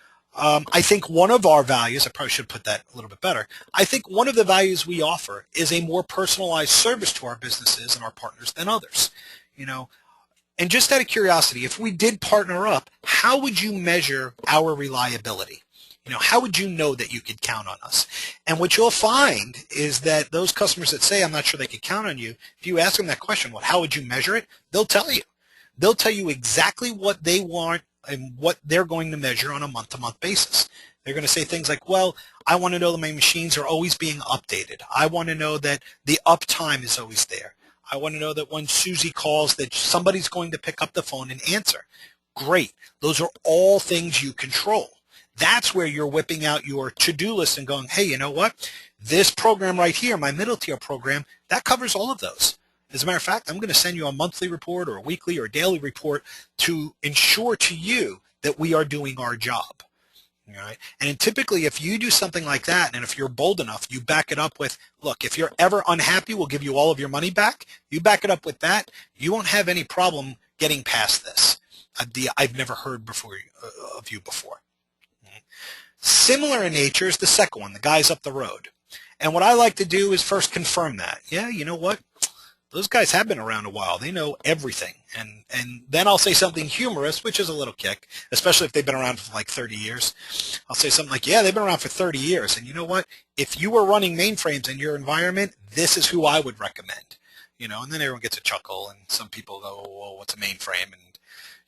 [SPEAKER 1] I think one of our values, I probably should put that a little bit better, I think one of the values we offer is a more personalized service to our businesses and our partners than others. And just out of curiosity, if we did partner up, how would you measure our reliability? How would you know that you could count on us? And what you'll find is that those customers that say, I'm not sure they could count on you, if you ask them that question, well, how would you measure it? They'll tell you. They'll tell you exactly what they want and what they're going to measure on a month-to-month basis. They're going to say things like, well, I want to know that my machines are always being updated. I want to know that the uptime is always there. I want to know that when Susie calls that somebody's going to pick up the phone and answer. Great. Those are all things you control. That's where you're whipping out your to-do list and going, hey, you know what? This program right here, my middle tier program, that covers all of those. As a matter of fact, I'm going to send you a monthly report or a weekly or daily report to ensure to you that we are doing our job. All right? And typically, if you do something like that, and if you're bold enough, you back it up with, look, if you're ever unhappy, we'll give you all of your money back. You back it up with that, you won't have any problem getting past this. I've never heard of you before. Similar in nature is the second one, the guys up the road. And what I like to do is first confirm that. Yeah, you know what? Those guys have been around a while. They know everything. And then I'll say something humorous, which is a little kick, especially if they've been around for like 30 years. I'll say something like, yeah, they've been around for 30 years. And you know what? If you were running mainframes in your environment, this is who I would recommend. And then everyone gets a chuckle, and some people go, well, what's a mainframe? And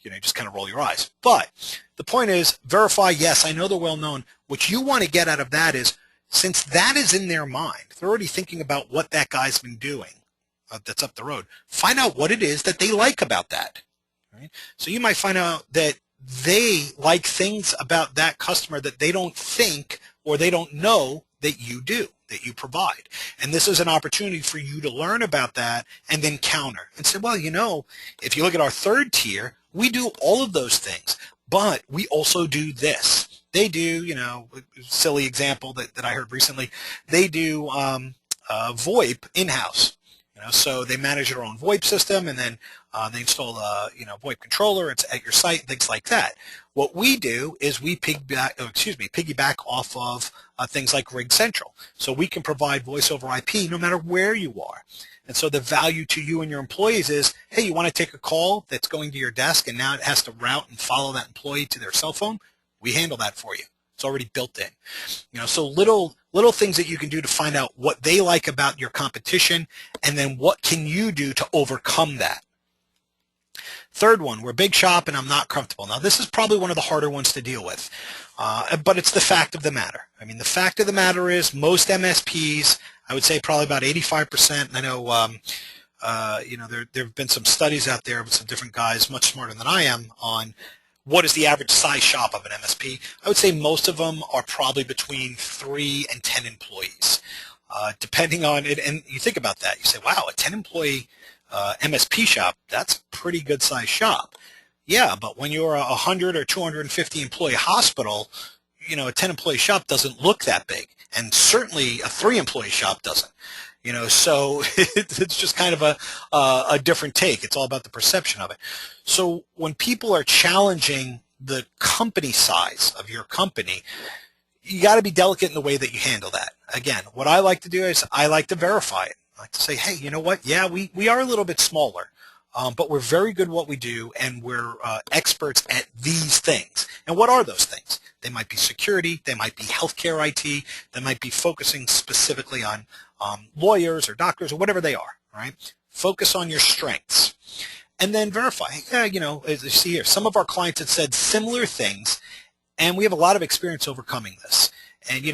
[SPEAKER 1] you just kind of roll your eyes. But the point is, verify, yes, I know they're well known. What you want to get out of that is, since that is in their mind, they're already thinking about what that guy's been doing that's up the road. Find out what it is that they like about that. Right? So you might find out that they like things about that customer that they don't think or they don't know that you do, that you provide. And this is an opportunity for you to learn about that and then counter and say, well, if you look at our third tier, we do all of those things, but we also do this. They do, silly example that I heard recently, they do VoIP in-house. So they manage their own VoIP system, and then they install a VoIP controller. It's at your site, things like that. What we do is we piggyback off of things like Rig Central. So we can provide voice over IP no matter where you are. And so the value to you and your employees is, hey, you want to take a call that's going to your desk and now it has to route and follow that employee to their cell phone? We handle that for you. It's already built in. So little things that you can do to find out what they like about your competition, and then what can you do to overcome that. Third one, we're a big shop and I'm not comfortable. Now this is probably one of the harder ones to deal with, but it's the fact of the matter. The fact of the matter is most MSPs, I would say probably about 85%, and I know there have been some studies out there with some different guys much smarter than I am on what is the average size shop of an MSP. I would say most of them are probably between 3 and 10 employees, depending on it. And you think about that. You say, wow, a 10-employee MSP shop, that's a pretty good-sized shop. Yeah, but when you're a 100 or 250 employee hospital, a 10-employee shop doesn't look that big. And certainly a 3-employee shop doesn't. So it's just kind of a different take. It's all about the perception of it. So when people are challenging the company size of your company, you got to be delicate in the way that you handle that. Again, what I like to do is I like to verify it. I like to say, hey, you know what? Yeah, we are a little bit smaller, but we're very good at what we do, and we're experts at these things. And what are those things? They might be security. They might be healthcare IT. They might be focusing specifically on lawyers or doctors or whatever they are, right? Focus on your strengths. And then verify. Yeah, as you see here, some of our clients had said similar things, And we have a lot of experience overcoming this. And,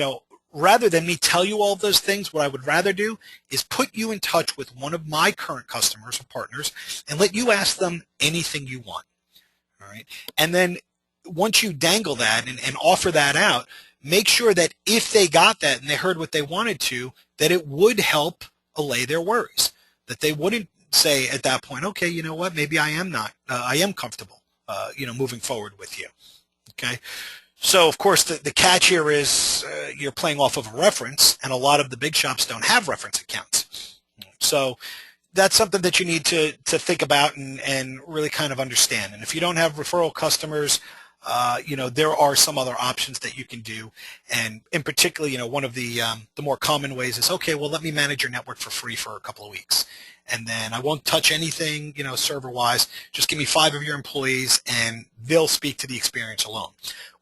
[SPEAKER 1] rather than me tell you all of those things, what I would rather do is put you in touch with one of my current customers or partners and let you ask them anything you want. All right. And then once you dangle that and offer that out, make sure that if they got that and they heard what they wanted to, that it would help allay their worries, that they wouldn't say at that point, okay, you know what, maybe I am comfortable, moving forward with you. Okay. So, of course, the catch here is you're playing off of a reference, and a lot of the big shops don't have reference accounts. So that's something that you need to think about and really kind of understand. And if you don't have referral customers, there are some other options that you can do. And in particular, one of the more common ways is, okay, well, let me manage your network for free for a couple of weeks. And then I won't touch anything, server-wise. Just give me 5 of your employees, and they'll speak to the experience alone.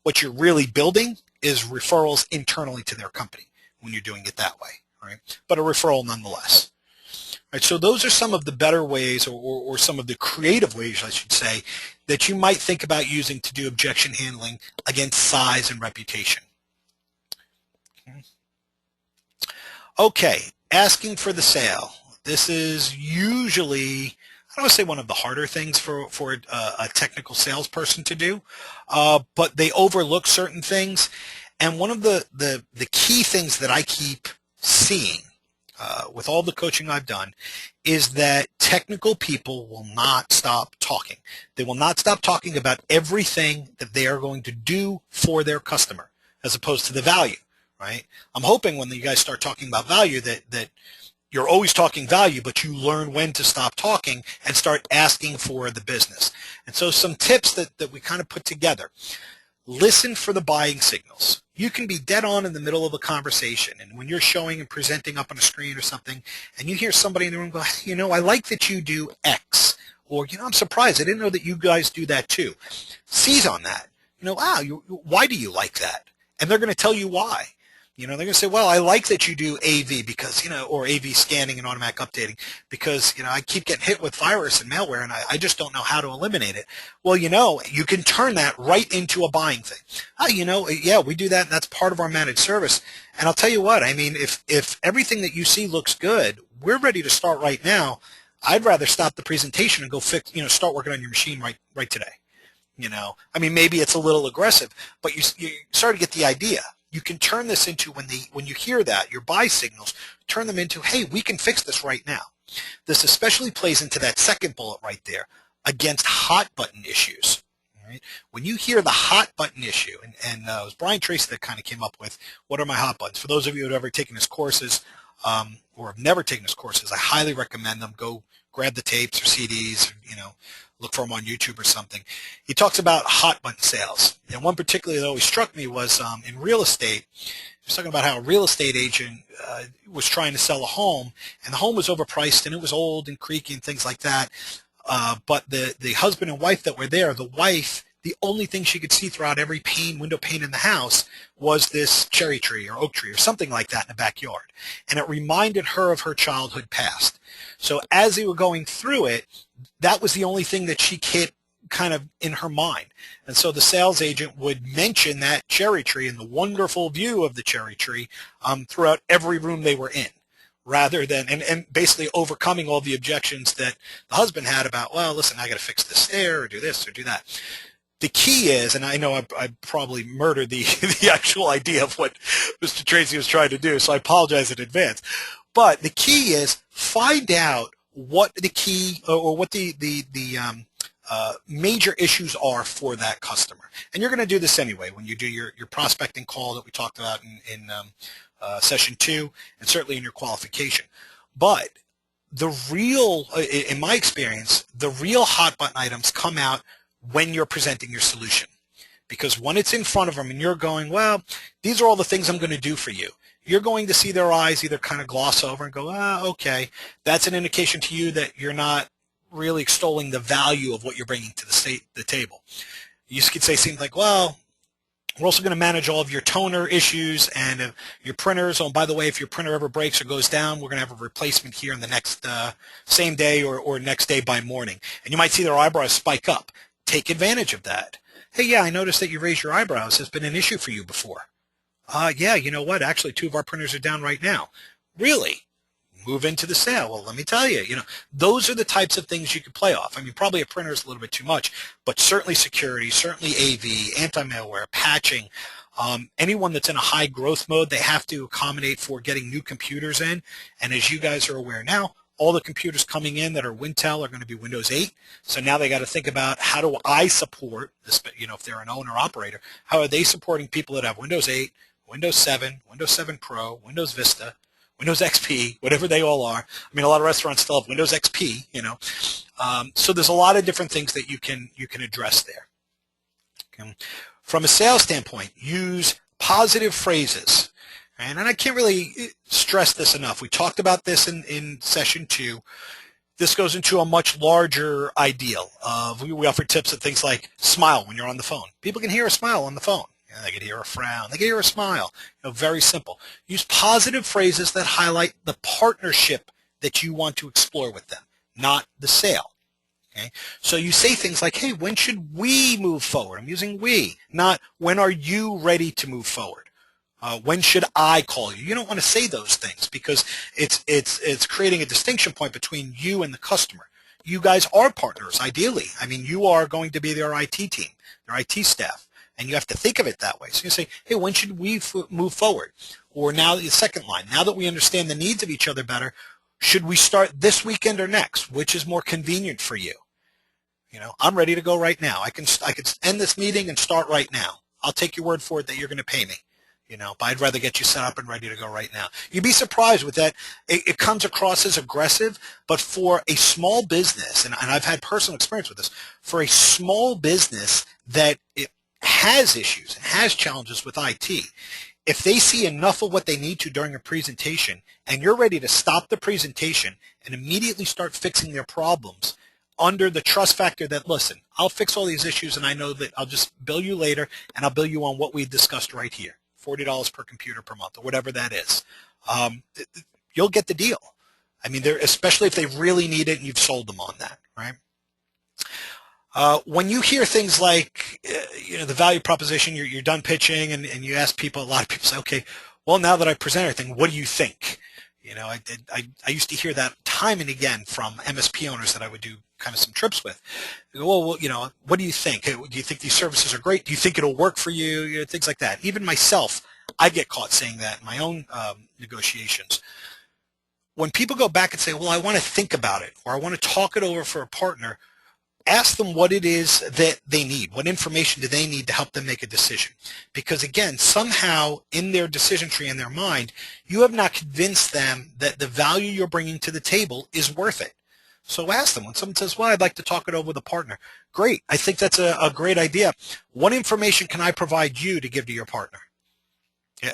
[SPEAKER 1] What you're really building is referrals internally to their company when you're doing it that way, right? But a referral nonetheless. Right, so those are some of the better ways or some of the creative ways, I should say, that you might think about using to do objection handling against size and reputation. Okay, asking for the sale. This is usually, I don't want to say one of the harder things for a technical salesperson to do, but they overlook certain things. And one of the key things that I keep seeing with all the coaching I've done is that technical people will not stop talking. They will not stop talking about everything that they are going to do for their customer as opposed to the value, right? I'm hoping when you guys start talking about value that you're always talking value, but you learn when to stop talking and start asking for the business. And so some tips that we kind of put together. Listen for the buying signals. You can be dead on in the middle of a conversation, and when you're showing and presenting up on a screen or something, and you hear somebody in the room go, I like that you do X, or, I'm surprised. I didn't know that you guys do that too. Seize on that. Wow, why do you like that? And they're going to tell you why. They're going to say, well, I like that you do AV because, or AV scanning and automatic updating because, I keep getting hit with virus and malware and I just don't know how to eliminate it. Well, you can turn that right into a buying thing. Yeah, we do that and that's part of our managed service. And I'll tell you what, if everything that you see looks good, we're ready to start right now. I'd rather stop the presentation and go start working on your machine right today. Maybe it's a little aggressive, but you start to get the idea. You can turn this into, when you hear that, your buy signals, turn them into, hey, we can fix this right now. This especially plays into that second bullet right there, against hot button issues. All right? When you hear the hot button issue, and it was Brian Tracy that kind of came up with, what are my hot buttons? For those of you who have ever taken his courses or have never taken his courses, I highly recommend them. Go grab the tapes or CDs, look for them on YouTube or something. He talks about hot button sales. And one particularly that always struck me was in real estate. He was talking about how a real estate agent was trying to sell a home, and the home was overpriced, and it was old and creaky and things like that. But the husband and wife that were there, the wife, the only thing she could see throughout every window pane in the house was this cherry tree or oak tree or something like that in the backyard. And it reminded her of her childhood past. So as they were going through it, that was the only thing that she kept kind of in her mind. And so the sales agent would mention that cherry tree and the wonderful view of the cherry tree throughout every room they were in, rather than, and basically overcoming all the objections that the husband had about, well, listen, I got to fix the stair or do this or do that. The key is, and I know I probably murdered the actual idea of what Mr. Tracy was trying to do, so I apologize in advance. But the key is find out what the key or what the major issues are for that customer. And you're going to do this anyway when you do your prospecting call that we talked about in session 2, and certainly in your qualification. But the real, in my experience, the real hot button items come out when you're presenting your solution. Because when it's in front of them and you're going, well, these are all the things I'm going to do for you, you're going to see their eyes either kind of gloss over and go, okay. That's an indication to you that you're not really extolling the value of what you're bringing to the table. You could say things like, well, we're also going to manage all of your toner issues and your printers. Oh, and by the way, if your printer ever breaks or goes down, we're going to have a replacement here in the next same day or next day by morning. And you might see their eyebrows spike up. Take advantage of that. Hey, yeah, I noticed that you raised your eyebrows. Has been an issue for you before. Yeah, you know what? Actually, two of our printers are down right now. Really? Move into the sale. Well, let me tell you, those are the types of things you could play off. I mean, probably a printer is a little bit too much, but certainly security, certainly AV, anti-malware, patching. Anyone that's in a high growth mode, they have to accommodate for getting new computers in. And as you guys are aware now, all the computers coming in that are Wintel are going to be Windows 8. So now they got to think about how do I support this, if they're an owner operator, how are they supporting people that have Windows 8, Windows 7, Windows 7 Pro, Windows Vista, Windows XP, whatever they all are. I mean, a lot of restaurants still have Windows XP, So there's a lot of different things that you can address there. Okay. From a sales standpoint, use positive phrases. And I can't really stress this enough. We talked about this in session 2. This goes into a much larger ideal of we offer tips of things like smile when you're on the phone. People can hear a smile on the phone. They can hear a frown. They can hear a smile. Very simple. Use positive phrases that highlight the partnership that you want to explore with them, not the sale. Okay? So you say things like, hey, when should we move forward? I'm using we, not when are you ready to move forward? When should I call you? You don't want to say those things because it's creating a distinction point between you and the customer. You guys are partners, ideally. I mean, you are going to be their IT team, their IT staff, and you have to think of it that way. So you say, hey, when should we move forward? Or now the second line, now that we understand the needs of each other better, should we start this weekend or next? Which is more convenient for you? I'm ready to go right now. I can end this meeting and start right now. I'll take your word for it that you're going to pay me. But I'd rather get you set up and ready to go right now. You'd be surprised with that. It comes across as aggressive, but for a small business, and I've had personal experience with this, for a small business that it has issues and has challenges with IT, if they see enough of what they need to during a presentation and you're ready to stop the presentation and immediately start fixing their problems under the trust factor that, listen, I'll fix all these issues and I know that I'll just bill you later and I'll bill you on what we discussed right here. $40 per computer per month or whatever that is, you'll get the deal. I mean, especially if they really need it and you've sold them on that, right? When you hear things like, the value proposition, you're done pitching and you ask people, a lot of people say, okay, well, now that I present everything, what do you think? I used to hear that time and again from MSP owners that I would do kind of some trips with. Well, what do you think? Do you think these services are great? Do you think it'll work for you? Things like that. Even myself, I get caught saying that in my own negotiations. When people go back and say, well, I want to think about it, or I want to talk it over for a partner, ask them what it is that they need. What information do they need to help them make a decision? Because again, somehow in their decision tree in their mind, you have not convinced them that the value you're bringing to the table is worth it. So ask them. When someone says, well, I'd like to talk it over with a partner. Great. I think that's a great idea. What information can I provide you to give to your partner?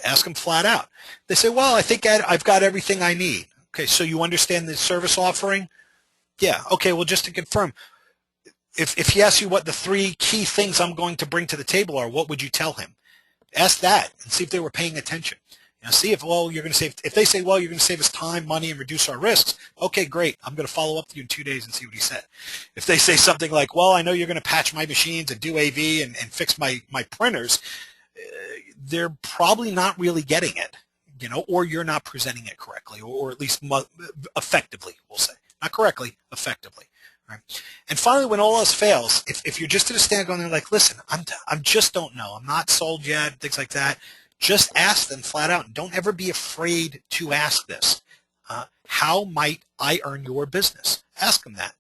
[SPEAKER 1] Ask them flat out. They say, well, I think I've got everything I need. Okay, so you understand the service offering? Yeah. Okay, well, just to confirm, if he asks you what the 3 key things I'm going to bring to the table are, what would you tell him? Ask that and see if they were paying attention. See if, well, you're going to save, if they say, well, you're going to save us time, money, and reduce our risks, okay, great. I'm going to follow up with you in 2 days and see what he said. If they say something like, well, I know you're going to patch my machines and do AV and fix my printers, they're probably not really getting it, or you're not presenting it correctly, or at least effectively, we'll say. Not correctly, effectively. Right? And finally, when all else fails, if you're just at a stand going there like, listen, I just don't know. I'm not sold yet, things like that. Just ask them flat out. And don't ever be afraid to ask this. How might I earn your business? Ask them that.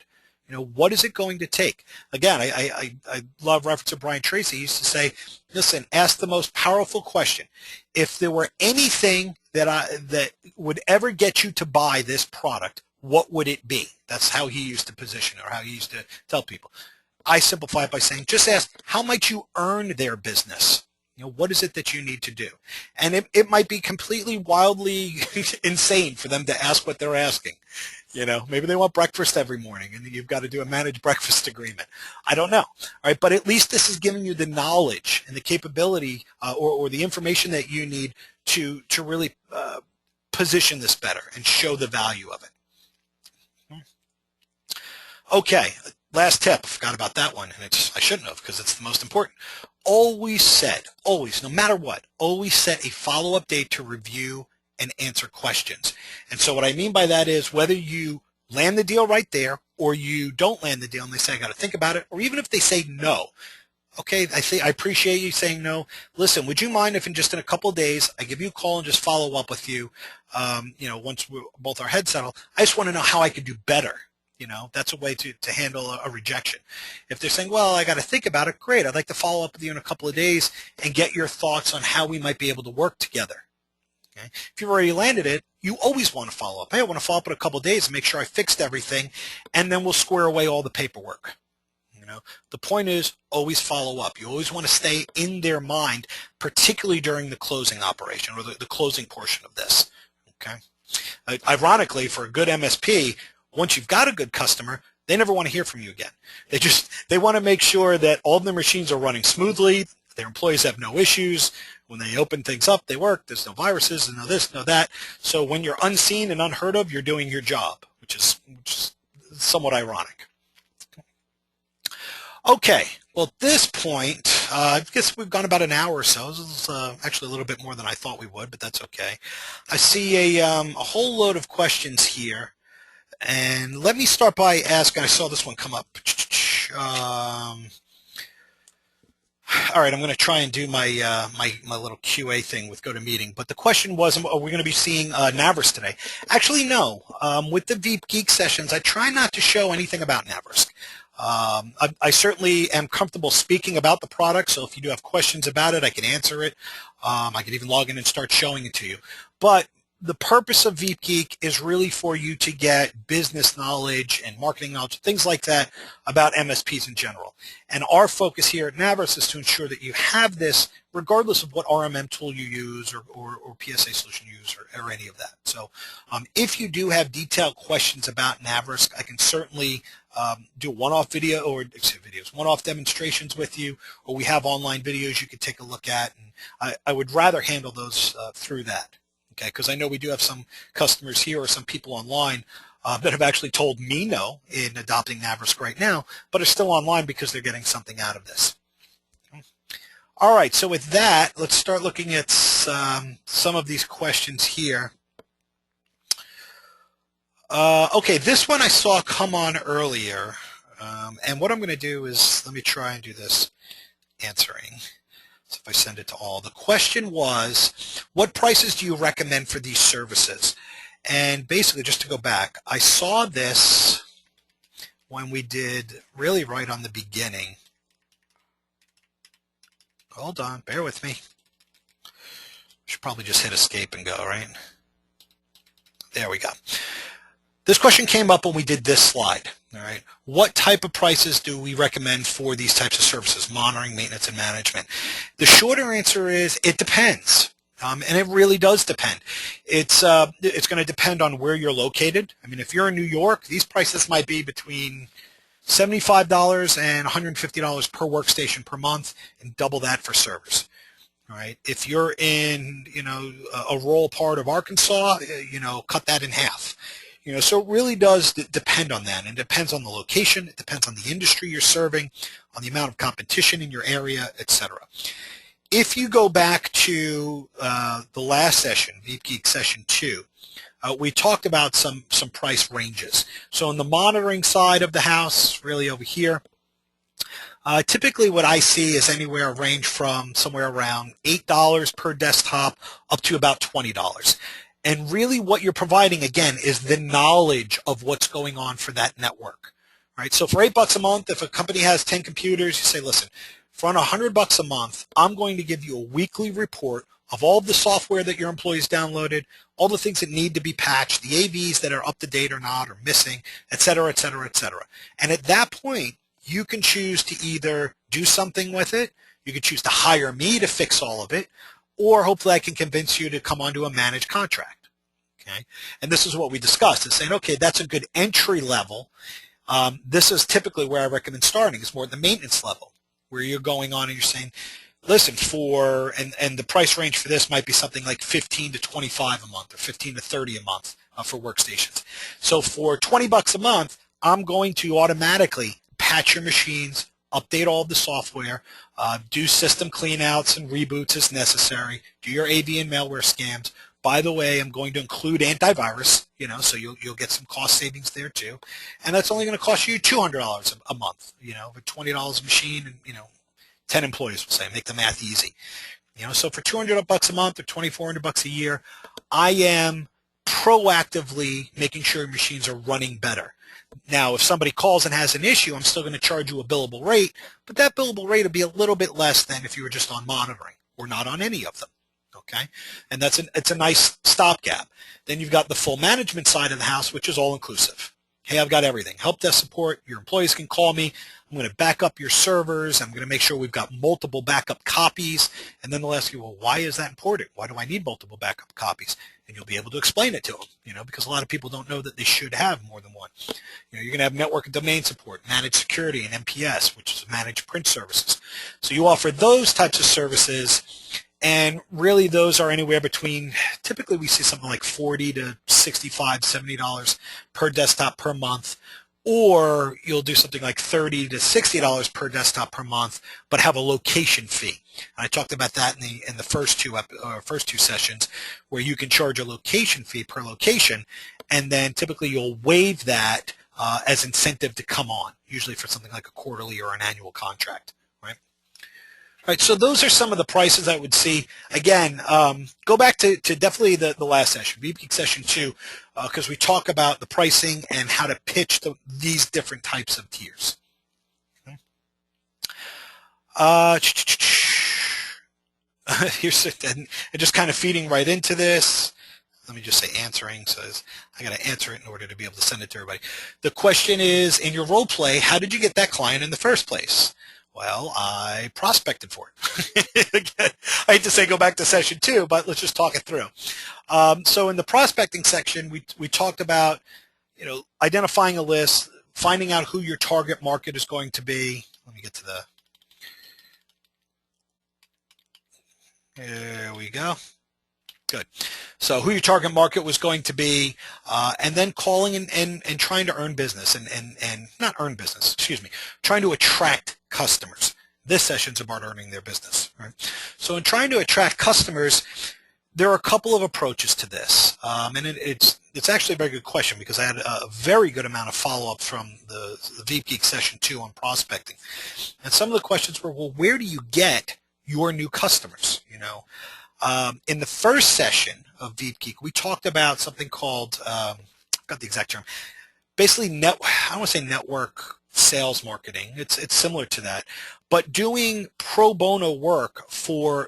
[SPEAKER 1] What is it going to take? Again, I love reference to Brian Tracy. He used to say, listen, ask the most powerful question. If there were anything that would ever get you to buy this product, what would it be? That's how he used to position it, or how he used to tell people. I simplify it by saying, just ask, how might you earn their business? What is it that you need to do? And it might be completely wildly insane for them to ask what they're asking. Maybe they want breakfast every morning and you've got to do a managed breakfast agreement. I don't know. All right, but at least this is giving you the knowledge and the capability or the information that you need to really position this better and show the value of it. Okay, last tip, I forgot about that one, and I shouldn't have because it's the most important. Always, no matter what, always set a follow-up date to review and answer questions. And so what I mean by that is whether you land the deal right there or you don't land the deal and they say, I got to think about it, or even if they say no, okay, I appreciate you saying no. Listen, would you mind if in a couple of days I give you a call and just follow up with you, once we're both our heads settle? I just want to know how I could do better. That's a way to handle a rejection. If they're saying, well, I got to think about it, great. I'd like to follow up with you in a couple of days and get your thoughts on how we might be able to work together. Okay? If you've already landed it, you always want to follow up. Hey, I want to follow up in a couple of days and make sure I fixed everything, and then we'll square away all the paperwork. The point is always follow up. You always want to stay in their mind, particularly during the closing operation or the closing portion of this. Okay. Ironically, for a good MSP, once you've got a good customer, they never want to hear from you again. They want to make sure that all of their machines are running smoothly, their employees have no issues. When they open things up, they work. There's no viruses, no this, no that. So when you're unseen and unheard of, you're doing your job, which is somewhat ironic. Okay, well, at this point, I guess we've gone about an hour or so. This is actually a little bit more than I thought we would, but that's okay. I see a whole load of questions here, and let me start by asking, I saw this one come up. All right, I'm going to try and do my my little QA thing with GoToMeeting, but the question was, are we going to be seeing Naverisk today? Actually, no. With the Veep Geek sessions, I try not to show anything about Naverisk. I certainly am comfortable speaking about the product, so if you do have questions about it, I can answer it. I can even log in and start showing it to you. But the purpose of Veep Geek is really for you to get business knowledge and marketing knowledge, things like that about MSPs in general. And our focus here at Naverisk is to ensure that you have this regardless of what RMM tool you use or PSA solution you use or any of that. So if you do have detailed questions about Naverisk, I can certainly do one-off video or one-off demonstrations with you, or we have online videos you could take a look at, and I would rather handle those through that. Okay, because I know we do have some customers here or some people online that have actually told me no in adopting Naverisk right now, but are still online because they're getting something out of this. Okay. All right, so with that, let's start looking at some of these questions here. Okay, this one I saw come on earlier, and what I'm going to do is, let me try and do this answering. So if I send it to all, the question was, what prices do you recommend for these services? And basically, just to go back, I saw this when we did really right on the beginning. Hold on, bear with me. Should probably just hit escape and go, right? There we go. This question came up when we did this slide. All right. What type of prices do we recommend for these types of services, monitoring, maintenance, and management? The shorter answer is it depends, and it really does depend. It's going to depend on where you're located. I mean, if you're in New York, these prices might be between $75 and $150 per workstation per month, and double that for servers. All right. If you're in, a rural part of Arkansas, cut that in half. So it really does depend on that. And it depends on the location. It depends on the industry you're serving, on the amount of competition in your area, etc. If you go back to the last session, Veep Geek Session 2, we talked about some price ranges. So on the monitoring side of the house, really over here, typically what I see is anywhere range from somewhere around $8 per desktop up to about $20. And really what you're providing, again, is the knowledge of what's going on for that network, right? So for $8 a month, if a company has 10 computers, you say, listen, for $100 a month, I'm going to give you a weekly report of all of the software that your employees downloaded, all the things that need to be patched, the AVs that are up to date or not or missing, et cetera, et cetera, et cetera. And at that point, you can choose to either do something with it, you can choose to hire me to fix all of it, or hopefully I can convince you to come onto a managed contract. Okay, and this is what we discussed, is saying, okay, that's a good entry level. This is typically where I recommend starting, is more at the maintenance level, where you're going on and you're saying, listen, and the price range for this might be something like 15 to 25 a month or 15 to 30 a month for workstations. So for $20 a month, I'm going to automatically patch your machines, update all of the software, do system cleanouts and reboots as necessary, do your AV and malware scans. By the way, I'm going to include antivirus, so you'll get some cost savings there too. And that's only going to cost you $200 a month, for $20 a machine and, 10 employees, we'll say, make the math easy. So for $200 a month or $2,400 a year, I am proactively making sure machines are running better. Now, if somebody calls and has an issue, I'm still going to charge you a billable rate, but that billable rate will be a little bit less than if you were just on monitoring or not on any of them. Okay, and it's a nice stopgap. Then you've got the full management side of the house, which is all inclusive. Hey, I've got everything. Help desk support. Your employees can call me. I'm going to back up your servers. I'm going to make sure we've got multiple backup copies. And then they'll ask you, well, why is that important? Why do I need multiple backup copies? And you'll be able to explain it to them, because a lot of people don't know that they should have more than one. You're going to have network and domain support, managed security, and MPS, which is managed print services. So you offer those types of services. And really those are anywhere between, typically we see something like $40 to $65, $70 per desktop per month, or you'll do something like $30 to $60 per desktop per month, but have a location fee. And I talked about that in the first two sessions, where you can charge a location fee per location, and then typically you'll waive that as incentive to come on, usually for something like a quarterly or an annual contract. All right, so those are some of the prices I would see. Again, go back to definitely the last session, Veep Geek session 2, because we talk about the pricing and how to pitch these different types of tiers. Here's and just kind of feeding right into this. Let me just say answering, so I got to answer it in order to be able to send it to everybody. The question is, in your role play, how did you get that client in the first place? Well, I prospected for it. I hate to say go back to session 2, but let's just talk it through. So in the prospecting section, we talked about, identifying a list, finding out who your target market is going to be. Let me get to there we go. Good. So who your target market was going to be, and then calling and trying to earn business and not earn business, excuse me, trying to attract customers. This session's about earning their business, right? So in trying to attract customers, there are a couple of approaches to this, and it's actually a very good question, because I had a very good amount of follow-up from the Veep Geek session 2 on prospecting, and some of the questions were, well, where do you get your new customers? In the first session of Veep Geek, we talked about something called, I got the exact term, basically I don't want to say network sales marketing. It's similar to that, but doing pro bono work for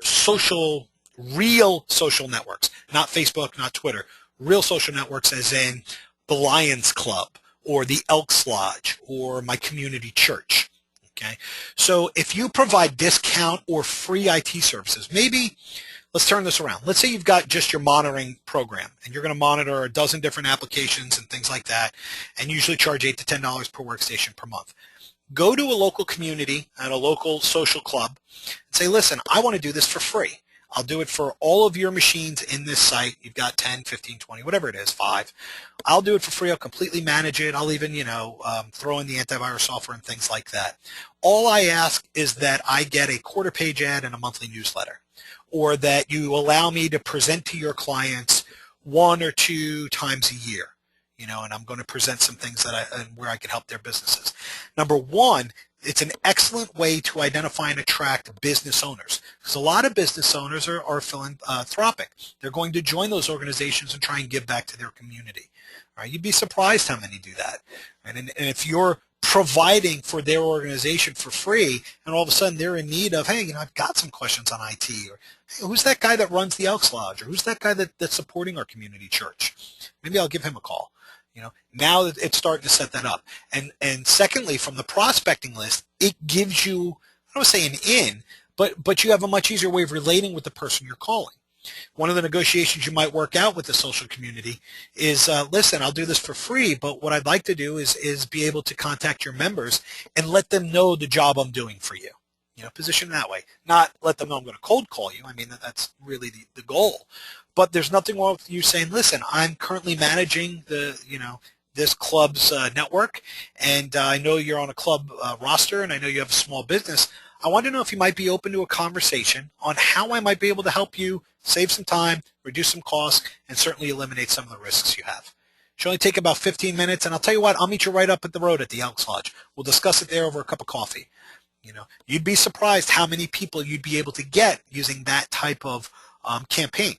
[SPEAKER 1] real social networks, not Facebook, not Twitter, real social networks, as in the Lions Club or the Elks Lodge or my community church. Okay, so if you provide discount or free IT services, maybe let's turn this around. Let's say you've got just your monitoring program, and you're going to monitor a dozen different applications and things like that, and usually charge $8 to $10 per workstation per month. Go to a local community and a local social club and say, listen, I want to do this for free. I'll do it for all of your machines in this site. You've got 10, 15, 20, whatever it is, 5. I'll do it for free. I'll completely manage it. I'll even, throw in the antivirus software and things like that. All I ask is that I get a quarter-page ad and a monthly newsletter, or that you allow me to present to your clients 1 or 2 times a year, and I'm going to present some things where I can help their businesses. Number one, it's an excellent way to identify and attract business owners, because a lot of business owners are philanthropic. They're going to join those organizations and try and give back to their community. Right? You'd be surprised how many do that. Right? And if you're providing for their organization for free, and all of a sudden they're in need of, hey, I've got some questions on IT, or hey, who's that guy that runs the Elks Lodge, or who's that guy that's supporting our community church? Maybe I'll give him a call. Now it's starting to set that up. And secondly, from the prospecting list, it gives you, I don't want to say an in, but you have a much easier way of relating with the person you're calling. One of the negotiations you might work out with the social community is, listen, I'll do this for free, but what I'd like to do is be able to contact your members and let them know the job I'm doing for you. Position that way. Not let them know I'm going to cold call you. I mean, that's really the goal. But there's nothing wrong with you saying, listen, I'm currently managing the this club's network, and I know you're on a club roster, and I know you have a small business. I want to know if you might be open to a conversation on how I might be able to help you save some time, reduce some costs, and certainly eliminate some of the risks you have. It should only take about 15 minutes, and I'll tell you what, I'll meet you right up at the road at the Elks Lodge. We'll discuss it there over a cup of coffee. You'd be surprised how many people you'd be able to get using that type of campaign.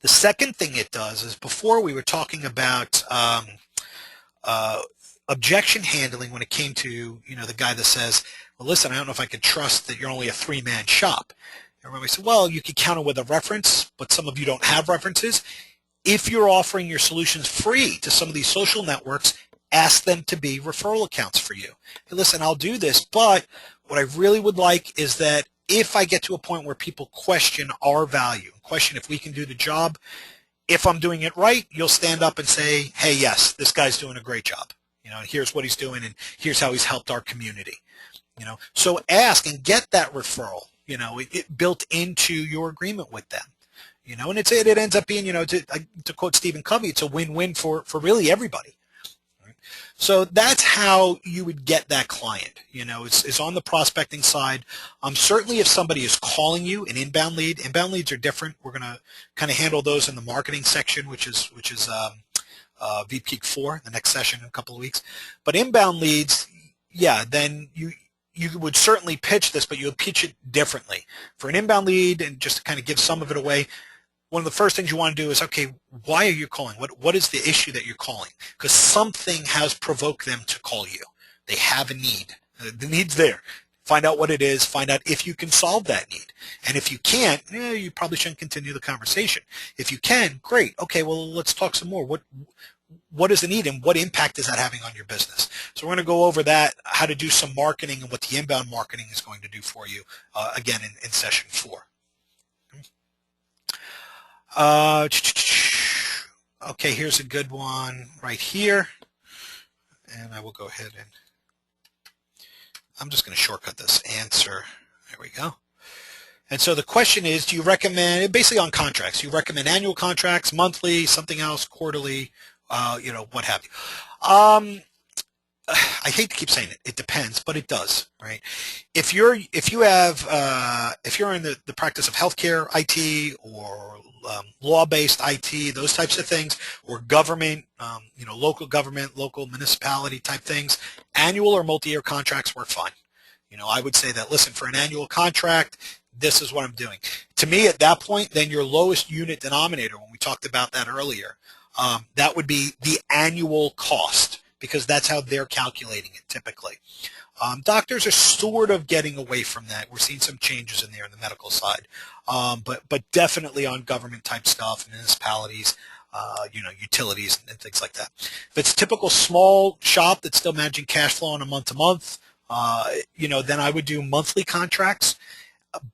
[SPEAKER 1] The second thing it does is, before we were talking about objection handling when it came to, the guy that says, well, listen, I don't know if I can trust that you're only a three-man shop. Everybody said, well, you could counter with a reference, but some of you don't have references. If you're offering your solutions free to some of these social networks, ask them to be referral accounts for you. Hey, listen, I'll do this, but what I really would like is that if I get to a point where people question our value, question if we can do the job, if I'm doing it right, you'll stand up and say, hey, yes, this guy's doing a great job. Here's what he's doing, and here's how he's helped our community. So ask and get that referral, it built into your agreement with them. And it ends up being, to quote Stephen Covey, it's a win-win for really everybody. Right? So that's how you would get that client, is on the prospecting side. Certainly if somebody is calling you an inbound leads are different. We're going to kind of handle those in the marketing section, which is Veep Geek 4, the next session in a couple of weeks. But inbound leads, yeah, then you would certainly pitch this, but you would pitch it differently. For an inbound lead, and just to kind of give some of it away, one of the first things you want to do is, okay, why are you calling? What is the issue that you're calling? Because something has provoked them to call you. They have a need. The need's there. Find out what it is. Find out if you can solve that need. And if you can't, you probably shouldn't continue the conversation. If you can, great. Okay, well, let's talk some more. What is the need, and what impact is that having on your business? So we're going to go over that, how to do some marketing and what the inbound marketing is going to do for you, again, in session 4. Okay, here's a good one right here. And I will go ahead and I'm just going to shortcut this answer. There we go. And so the question is, do you recommend, basically on contracts, you recommend annual contracts, monthly, something else, quarterly, what have you. I hate to keep saying it. It depends, but it does, right? If you're in the practice of healthcare IT or law-based IT, those types of things, or government, local government, local municipality type things, annual or multi-year contracts work fine. I would say that, listen, for an annual contract, this is what I'm doing. To me, at that point, then your lowest unit denominator, when we talked about that earlier, that would be the annual cost, because that's how they're calculating it typically. Doctors are sort of getting away from that. We're seeing some changes in there in the medical side, but definitely on government type stuff, municipalities, utilities and things like that. If it's a typical small shop that's still managing cash flow on a month-to-month, then I would do monthly contracts.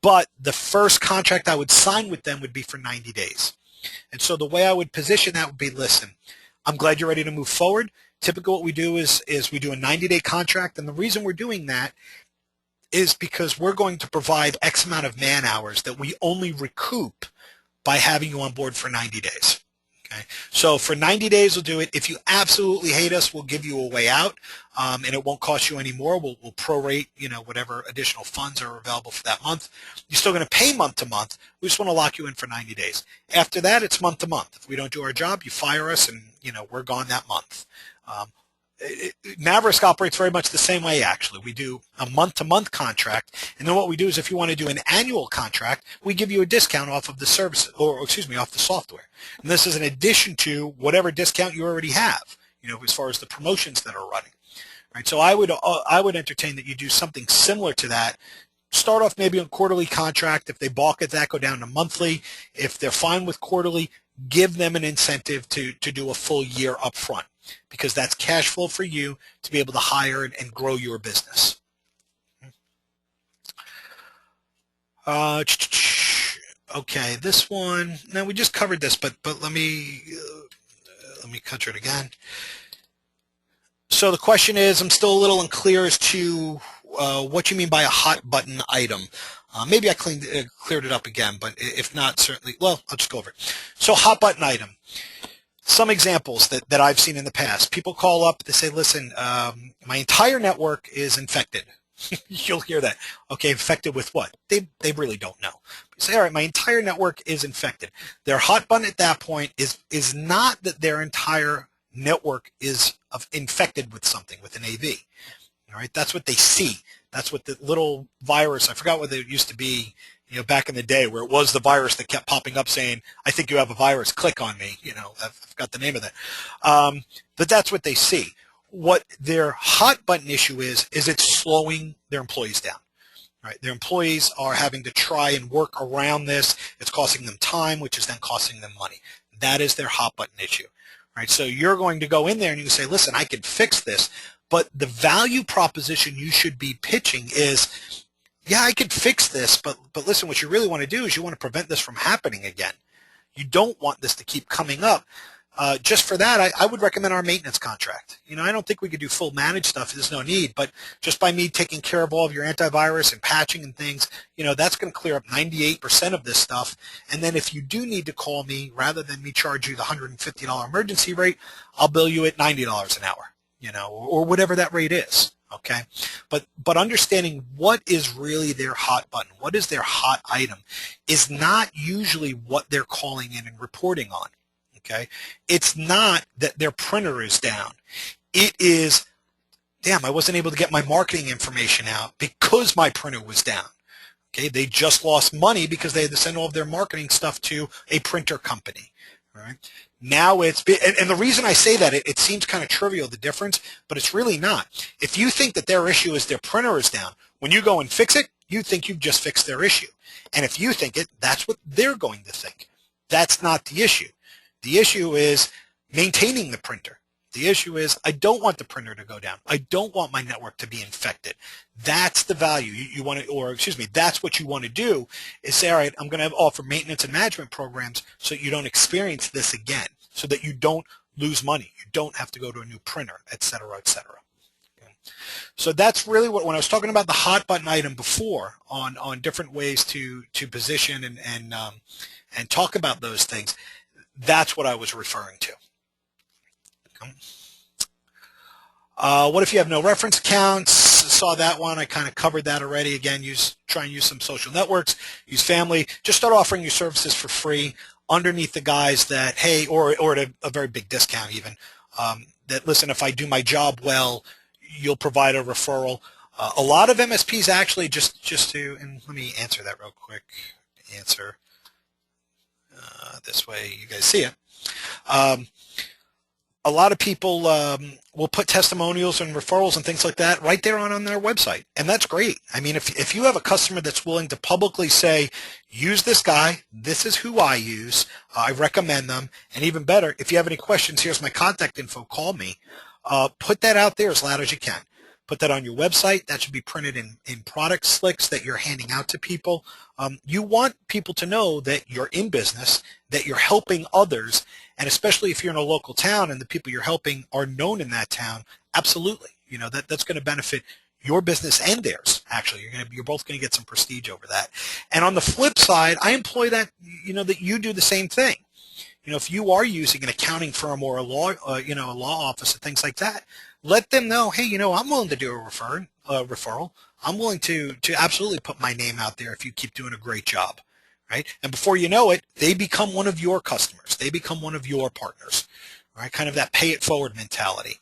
[SPEAKER 1] But the first contract I would sign with them would be for 90 days. And so the way I would position that would be, listen, I'm glad you're ready to move forward. Typically what we do is we do a 90-day contract, and the reason we're doing that is because we're going to provide X amount of man hours that we only recoup by having you on board for 90 days. Okay? So for 90 days we'll do it. If you absolutely hate us, we'll give you a way out, and it won't cost you any more. We'll prorate, whatever additional funds are available for that month. You're still going to pay month to month. We just want to lock you in for 90 days. After that, it's month to month. If we don't do our job, you fire us, and we're gone that month. Naverisk operates very much the same way, actually. We do a month-to-month contract, and then what we do is, if you want to do an annual contract, we give you a discount off of the service, off the software. And this is in addition to whatever discount you already have, as far as the promotions that are running. Right? So I would entertain that you do something similar to that. Start off maybe on quarterly contract. If they balk at that, go down to monthly. If they're fine with quarterly, give them an incentive to do a full year up front, because that's cash flow for you to be able to hire and grow your business. Okay, this one, now we just covered this, but let me cover it again. So the question is, I'm still a little unclear as to what you mean by a hot button item. Maybe I cleared it up again, but if not, certainly, well, I'll just go over it. So hot button item. Some examples that I've seen in the past. People call up, they say, listen, my entire network is infected. You'll hear that. Okay, infected with what? They really don't know. You say, all right, my entire network is infected. Their hot button at that point is not that their entire network is infected with something, with an AV. All right, that's what they see. That's what the little virus, I forgot what it used to be, back in the day, where it was the virus that kept popping up saying, I think you have a virus, click on me. I've got the name of that. But that's what they see. What their hot button issue is it's slowing their employees down. Right? Their employees are having to try and work around this. It's costing them time, which is then costing them money. That is their hot button issue. Right? So you're going to go in there and you can say, listen, I can fix this, but the value proposition you should be pitching is, yeah, I could fix this, but listen, what you really want to do is you want to prevent this from happening again. You don't want this to keep coming up. Just for that, I would recommend our maintenance contract. I don't think we could do full managed stuff. There's no need, but just by me taking care of all of your antivirus and patching and things, that's going to clear up 98% of this stuff. And then if you do need to call me, rather than me charge you the $150 emergency rate, I'll bill you at $90 an hour, or whatever that rate is. Okay, but understanding what is really their hot button, what is their hot item, is not usually what they're calling in and reporting on. Okay, it's not that their printer is down. It is, damn, I wasn't able to get my marketing information out because my printer was down. Okay, they just lost money because they had to send all of their marketing stuff to a printer company. All right. Now and the reason I say that, it seems kind of trivial, the difference, but it's really not. If you think that their issue is their printer is down, when you go and fix it, you think you've just fixed their issue. And if you think it, that's what they're going to think. That's not the issue. The issue is maintaining the printer. The issue is, I don't want the printer to go down. I don't want my network to be infected. That's the value you want to, that's what you want to do, is say, all right, I'm going to offer maintenance and management programs so you don't experience this again, so that you don't lose money. You don't have to go to a new printer, et cetera, et cetera. Okay. So that's really what, when I was talking about the hot button item before on different ways to position and talk about those things, that's what I was referring to. What if you have no reference accounts? Saw that one. I kind of covered that already. Again, try and use some social networks, use family. Just start offering your services for free underneath the guise that, hey, or at a very big discount even, that, listen, if I do my job well, you'll provide a referral. A lot of MSPs actually just to, and let me answer that real quick. Answer this way you guys see it. A lot of people will put testimonials and referrals and things like that right there on their website, and that's great. I mean, if you have a customer that's willing to publicly say, use this guy, this is who I use, I recommend them, and even better, if you have any questions, here's my contact info, call me. Put that out there as loud as you can. Put that on your website. That should be printed in product slicks that you're handing out to people. You want people to know that you're in business, that you're helping others, and especially if you're in a local town and the people you're helping are known in that town, absolutely. That's going to benefit your business and theirs. Actually, you're both going to get some prestige over that. And on the flip side, I employ that, that you do the same thing. If you are using an accounting firm or a law office and things like that, let them know, hey, I'm willing to do a referral. I'm willing to absolutely put my name out there if you keep doing a great job, right? And before you know it, they become one of your customers. They become one of your partners, right? Kind of that pay it forward mentality.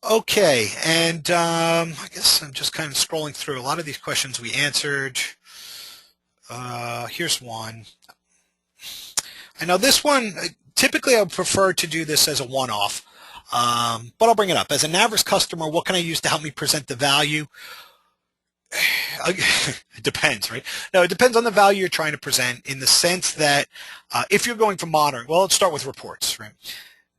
[SPEAKER 1] Okay, and I guess I'm just kind of scrolling through. A lot of these questions we answered. Here's one. I know this one, typically I would prefer to do this as a one-off, but I'll bring it up. As a Naverisk customer, what can I use to help me present the value? It depends, right? No, it depends on the value you're trying to present, in the sense that if you're going for monitoring, well, let's start with reports, right?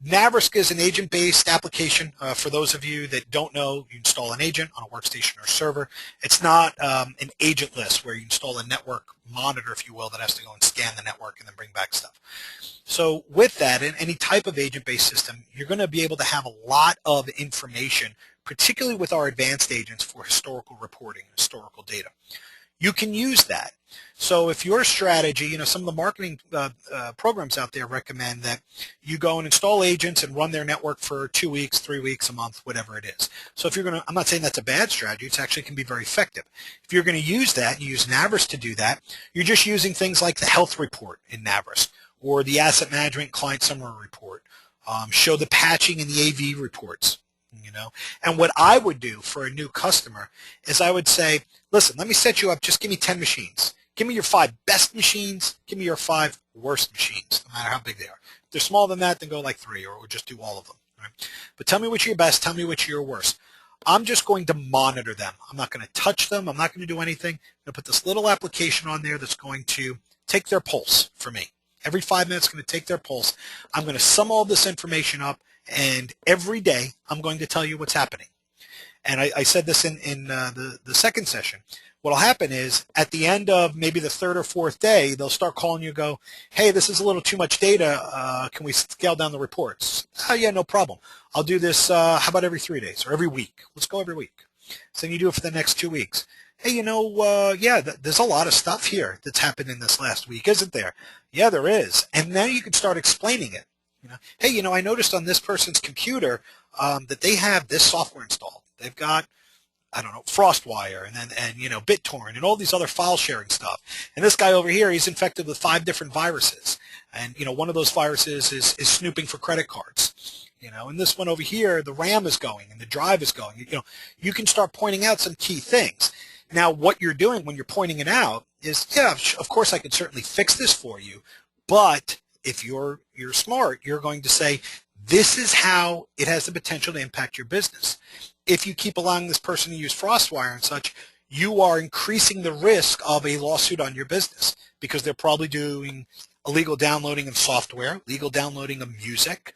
[SPEAKER 1] Naverisk is an agent-based application. For those of you that don't know, you install an agent on a workstation or server. It's not an agent list where you install a network monitor, if you will, that has to go and scan the network and then bring back stuff. So with that, in any type of agent-based system, you're going to be able to have a lot of information, particularly with our advanced agents, for historical reporting, historical data. You can use that. So if your strategy, some of the marketing programs out there recommend that you go and install agents and run their network for 2 weeks, 3 weeks, a month, whatever it is. So if you're going to, I'm not saying that's a bad strategy, it actually can be very effective. If you're going to use that, you use Naverisk to do that, you're just using things like the health report in Naverisk or the asset management client summary report, show the patching and the AV reports. And what I would do for a new customer is I would say, listen, let me set you up, just give me 10 machines. Give me your 5 best machines. Give me your 5 worst machines, no matter how big they are. If they're smaller than that, then go like 3, or just do all of them. Right? But tell me which are your best. Tell me which are your worst. I'm just going to monitor them. I'm not going to touch them. I'm not going to do anything. I'm going to put this little application on there that's going to take their pulse for me. Every 5 minutes, I'm going to take their pulse. I'm going to sum all this information up, and every day I'm going to tell you what's happening. And I said this in the second session. What will happen is at the end of maybe the 3rd or 4th day, they'll start calling you and go, hey, this is a little too much data. Can we scale down the reports? Oh, yeah, no problem. I'll do this, how about every 3 days or every week? Let's go every week. So then you do it for the next 2 weeks. Hey, yeah, there's a lot of stuff here that's happened in this last week, isn't there? Yeah, there is. And now you can start explaining it. Hey, I noticed on this person's computer that they have this software installed. They've got, I don't know, FrostWire and BitTorrent and all these other file sharing stuff. And this guy over here, he's infected with 5 different viruses. And, one of those viruses is snooping for credit cards. And this one over here, the RAM is going and the drive is going. You can start pointing out some key things. Now, what you're doing when you're pointing it out is, yeah, of course I can certainly fix this for you. But if you're smart, you're going to say, this is how it has the potential to impact your business. If you keep allowing this person to use FrostWire and such, you are increasing the risk of a lawsuit on your business because they're probably doing illegal downloading of software, legal downloading of music.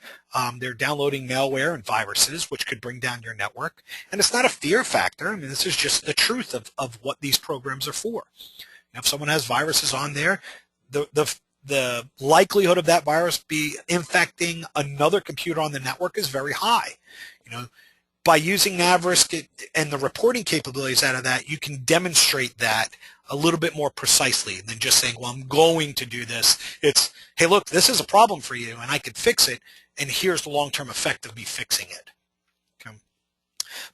[SPEAKER 1] They're downloading malware and viruses, which could bring down your network. And it's not a fear factor. I mean, this is just the truth of what these programs are for. If someone has viruses on there, the likelihood of that virus be infecting another computer on the network is very high. By using Naverisk and the reporting capabilities out of that, you can demonstrate that a little bit more precisely than just saying, well, I'm going to do this. It's, hey, look, this is a problem for you, and I could fix it, and here's the long-term effect of me fixing it. Okay.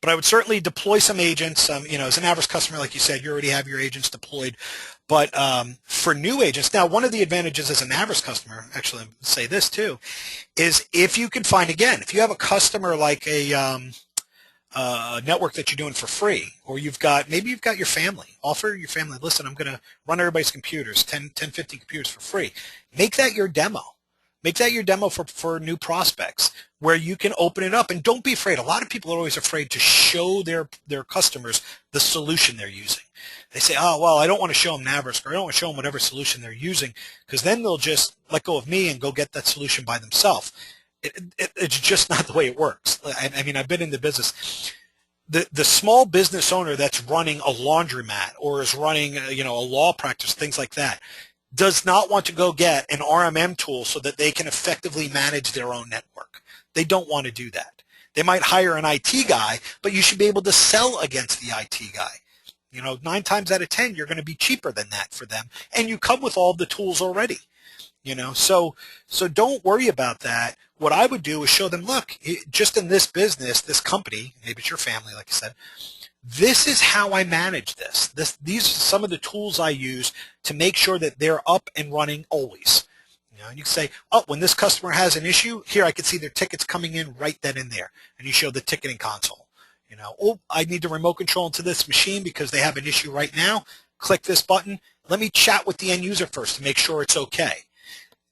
[SPEAKER 1] But I would certainly deploy some agents. As an Naverisk customer, like you said, you already have your agents deployed. But for new agents, now one of the advantages as a Naverisk customer, actually I'll say this too, is if you can find, again, if you have a customer like a network that you're doing for free, or maybe you've got your family, offer your family, listen, I'm going to run everybody's computers, 10, 50 computers for free. Make that your demo. Make that your demo for new prospects where you can open it up, and don't be afraid. A lot of people are always afraid to show their customers the solution they're using. They say, oh, well, I don't want to show them Naverisk, or I don't want to show them whatever solution they're using, because then they'll just let go of me and go get that solution by themselves. It's just not the way it works. I mean, I've been in the business. The small business owner that's running a laundromat or is running a law practice, things like that, does not want to go get an RMM tool so that they can effectively manage their own network. They don't want to do that. They might hire an IT guy, but you should be able to sell against the IT guy. 9 times out of 10, you're going to be cheaper than that for them, and you come with all the tools already. So don't worry about that. What I would do is show them, look, just in this business, this company, maybe it's your family, like I said, this is how I manage this. These are some of the tools I use to make sure that they're up and running always. And you can say, oh, when this customer has an issue, here I can see their tickets coming in right then and there. And you show the ticketing console. Oh, I need to remote control into this machine because they have an issue right now. Click this button. Let me chat with the end user first to make sure it's okay.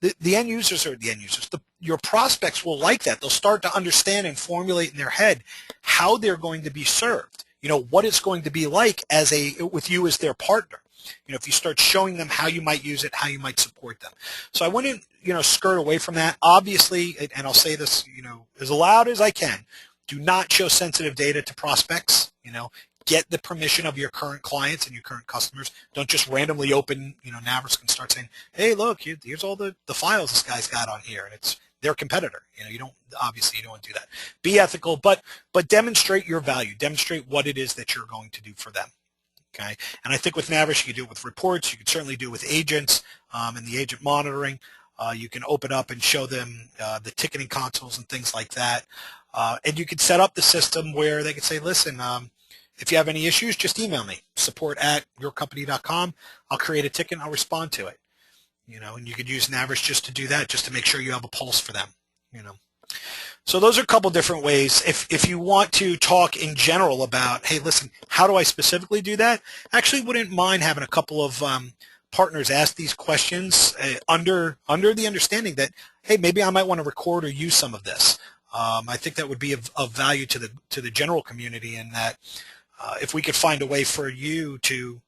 [SPEAKER 1] The end users are the end users. Your prospects will like that. They'll start to understand and formulate in their head how they're going to be served. What it's going to be like with you as their partner. If you start showing them how you might use it, how you might support them. So I wouldn't, skirt away from that. Obviously, and I'll say this, as loud as I can, do not show sensitive data to prospects. Get the permission of your current clients and your current customers. Don't just randomly open, Naverisk and start saying, hey, look, here's all the files this guy's got on here, and it's their competitor. You don't want to do that. Be ethical, but demonstrate your value. Demonstrate what it is that you're going to do for them. Okay, and I think with Naverisk you can do it with reports. You can certainly do it with agents and the agent monitoring. You can open up and show them the ticketing consoles and things like that. And you can set up the system where they can say, listen, if you have any issues, just email me, support@yourcompany.com. I'll create a ticket and I'll respond to it. And you could use Naverisk just to do that, just to make sure you have a pulse for them. So those are a couple different ways. If you want to talk in general about, hey, listen, how do I specifically do that? I actually wouldn't mind having a couple of partners ask these questions under the understanding that, hey, maybe I might want to record or use some of this. I think that would be of value to the general community, in that if we could find a way for you to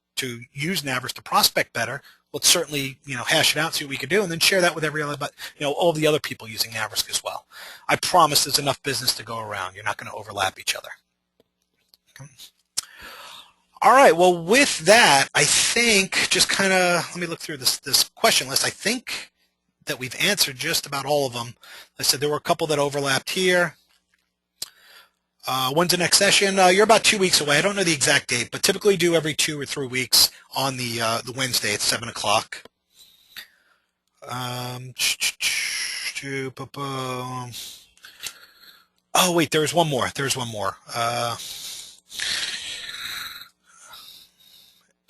[SPEAKER 1] use Naverisk to prospect better, let's certainly hash it out, see what we could do, and then share that with every other, all the other people using Naverisk as well. I promise there's enough business to go around. You're not going to overlap each other. Okay. All right. Well, with that, I think just kind of let me look through this question list. I think that we've answered just about all of them. Like I said, there were a couple that overlapped here. When's the next session? You're about 2 weeks away. I don't know the exact date, but typically do every 2 or 3 weeks on the Wednesday at 7 o'clock. Oh, wait, there's one more.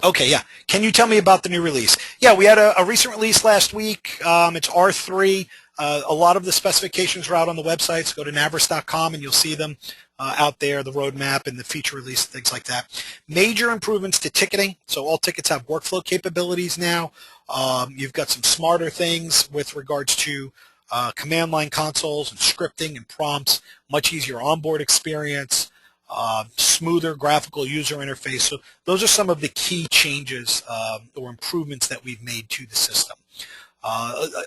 [SPEAKER 1] Okay, yeah. Can you tell me about the new release? Yeah, we had a recent release last week. It's R3. A lot of the specifications are out on the website, so go to naverisk.com and you'll see them out there, the roadmap and the feature release, things like that. Major improvements to ticketing. So all tickets have workflow capabilities now. You've got some smarter things with regards to command line consoles and scripting and prompts, much easier onboard experience. Smoother graphical user interface. So those are some of the key changes or improvements that we've made to the system.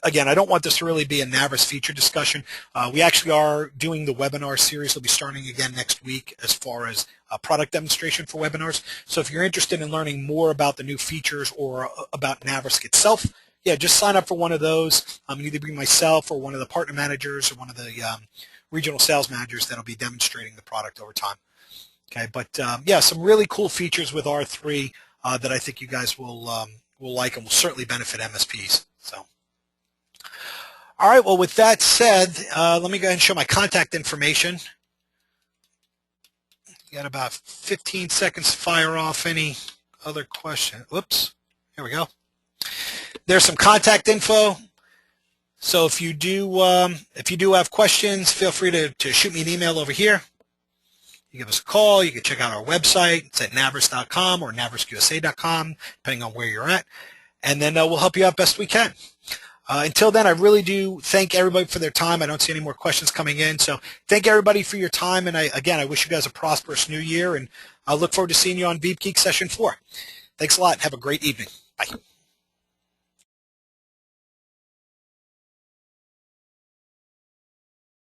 [SPEAKER 1] Again, I don't want this to really be a Naverisk feature discussion. We actually are doing the webinar series. We'll be starting again next week as far as a product demonstration for webinars. So if you're interested in learning more about the new features or about Naverisk itself, yeah, just sign up for one of those. Either be myself or one of the partner managers or one of the regional sales managers that'll be demonstrating the product over time. Okay, but yeah, some really cool features with R3 that I think you guys will like and will certainly benefit MSPs. So, all right. Well, with that said, let me go ahead and show my contact information. You got about 15 seconds to fire off any other question. Whoops. Here we go. There's some contact info. So if you do have questions, feel free to shoot me an email over here. You give us a call. You can check out our website. It's at naverisk.com or naverisk.usa.com, depending on where you're at. And then we'll help you out best we can. Until then, I really do thank everybody for their time. I don't see any more questions coming in. So thank everybody for your time. And again, I wish you guys a prosperous new year. And I look forward to seeing you on Veep Geek Session 4. Thanks a lot. Have a great evening. Bye.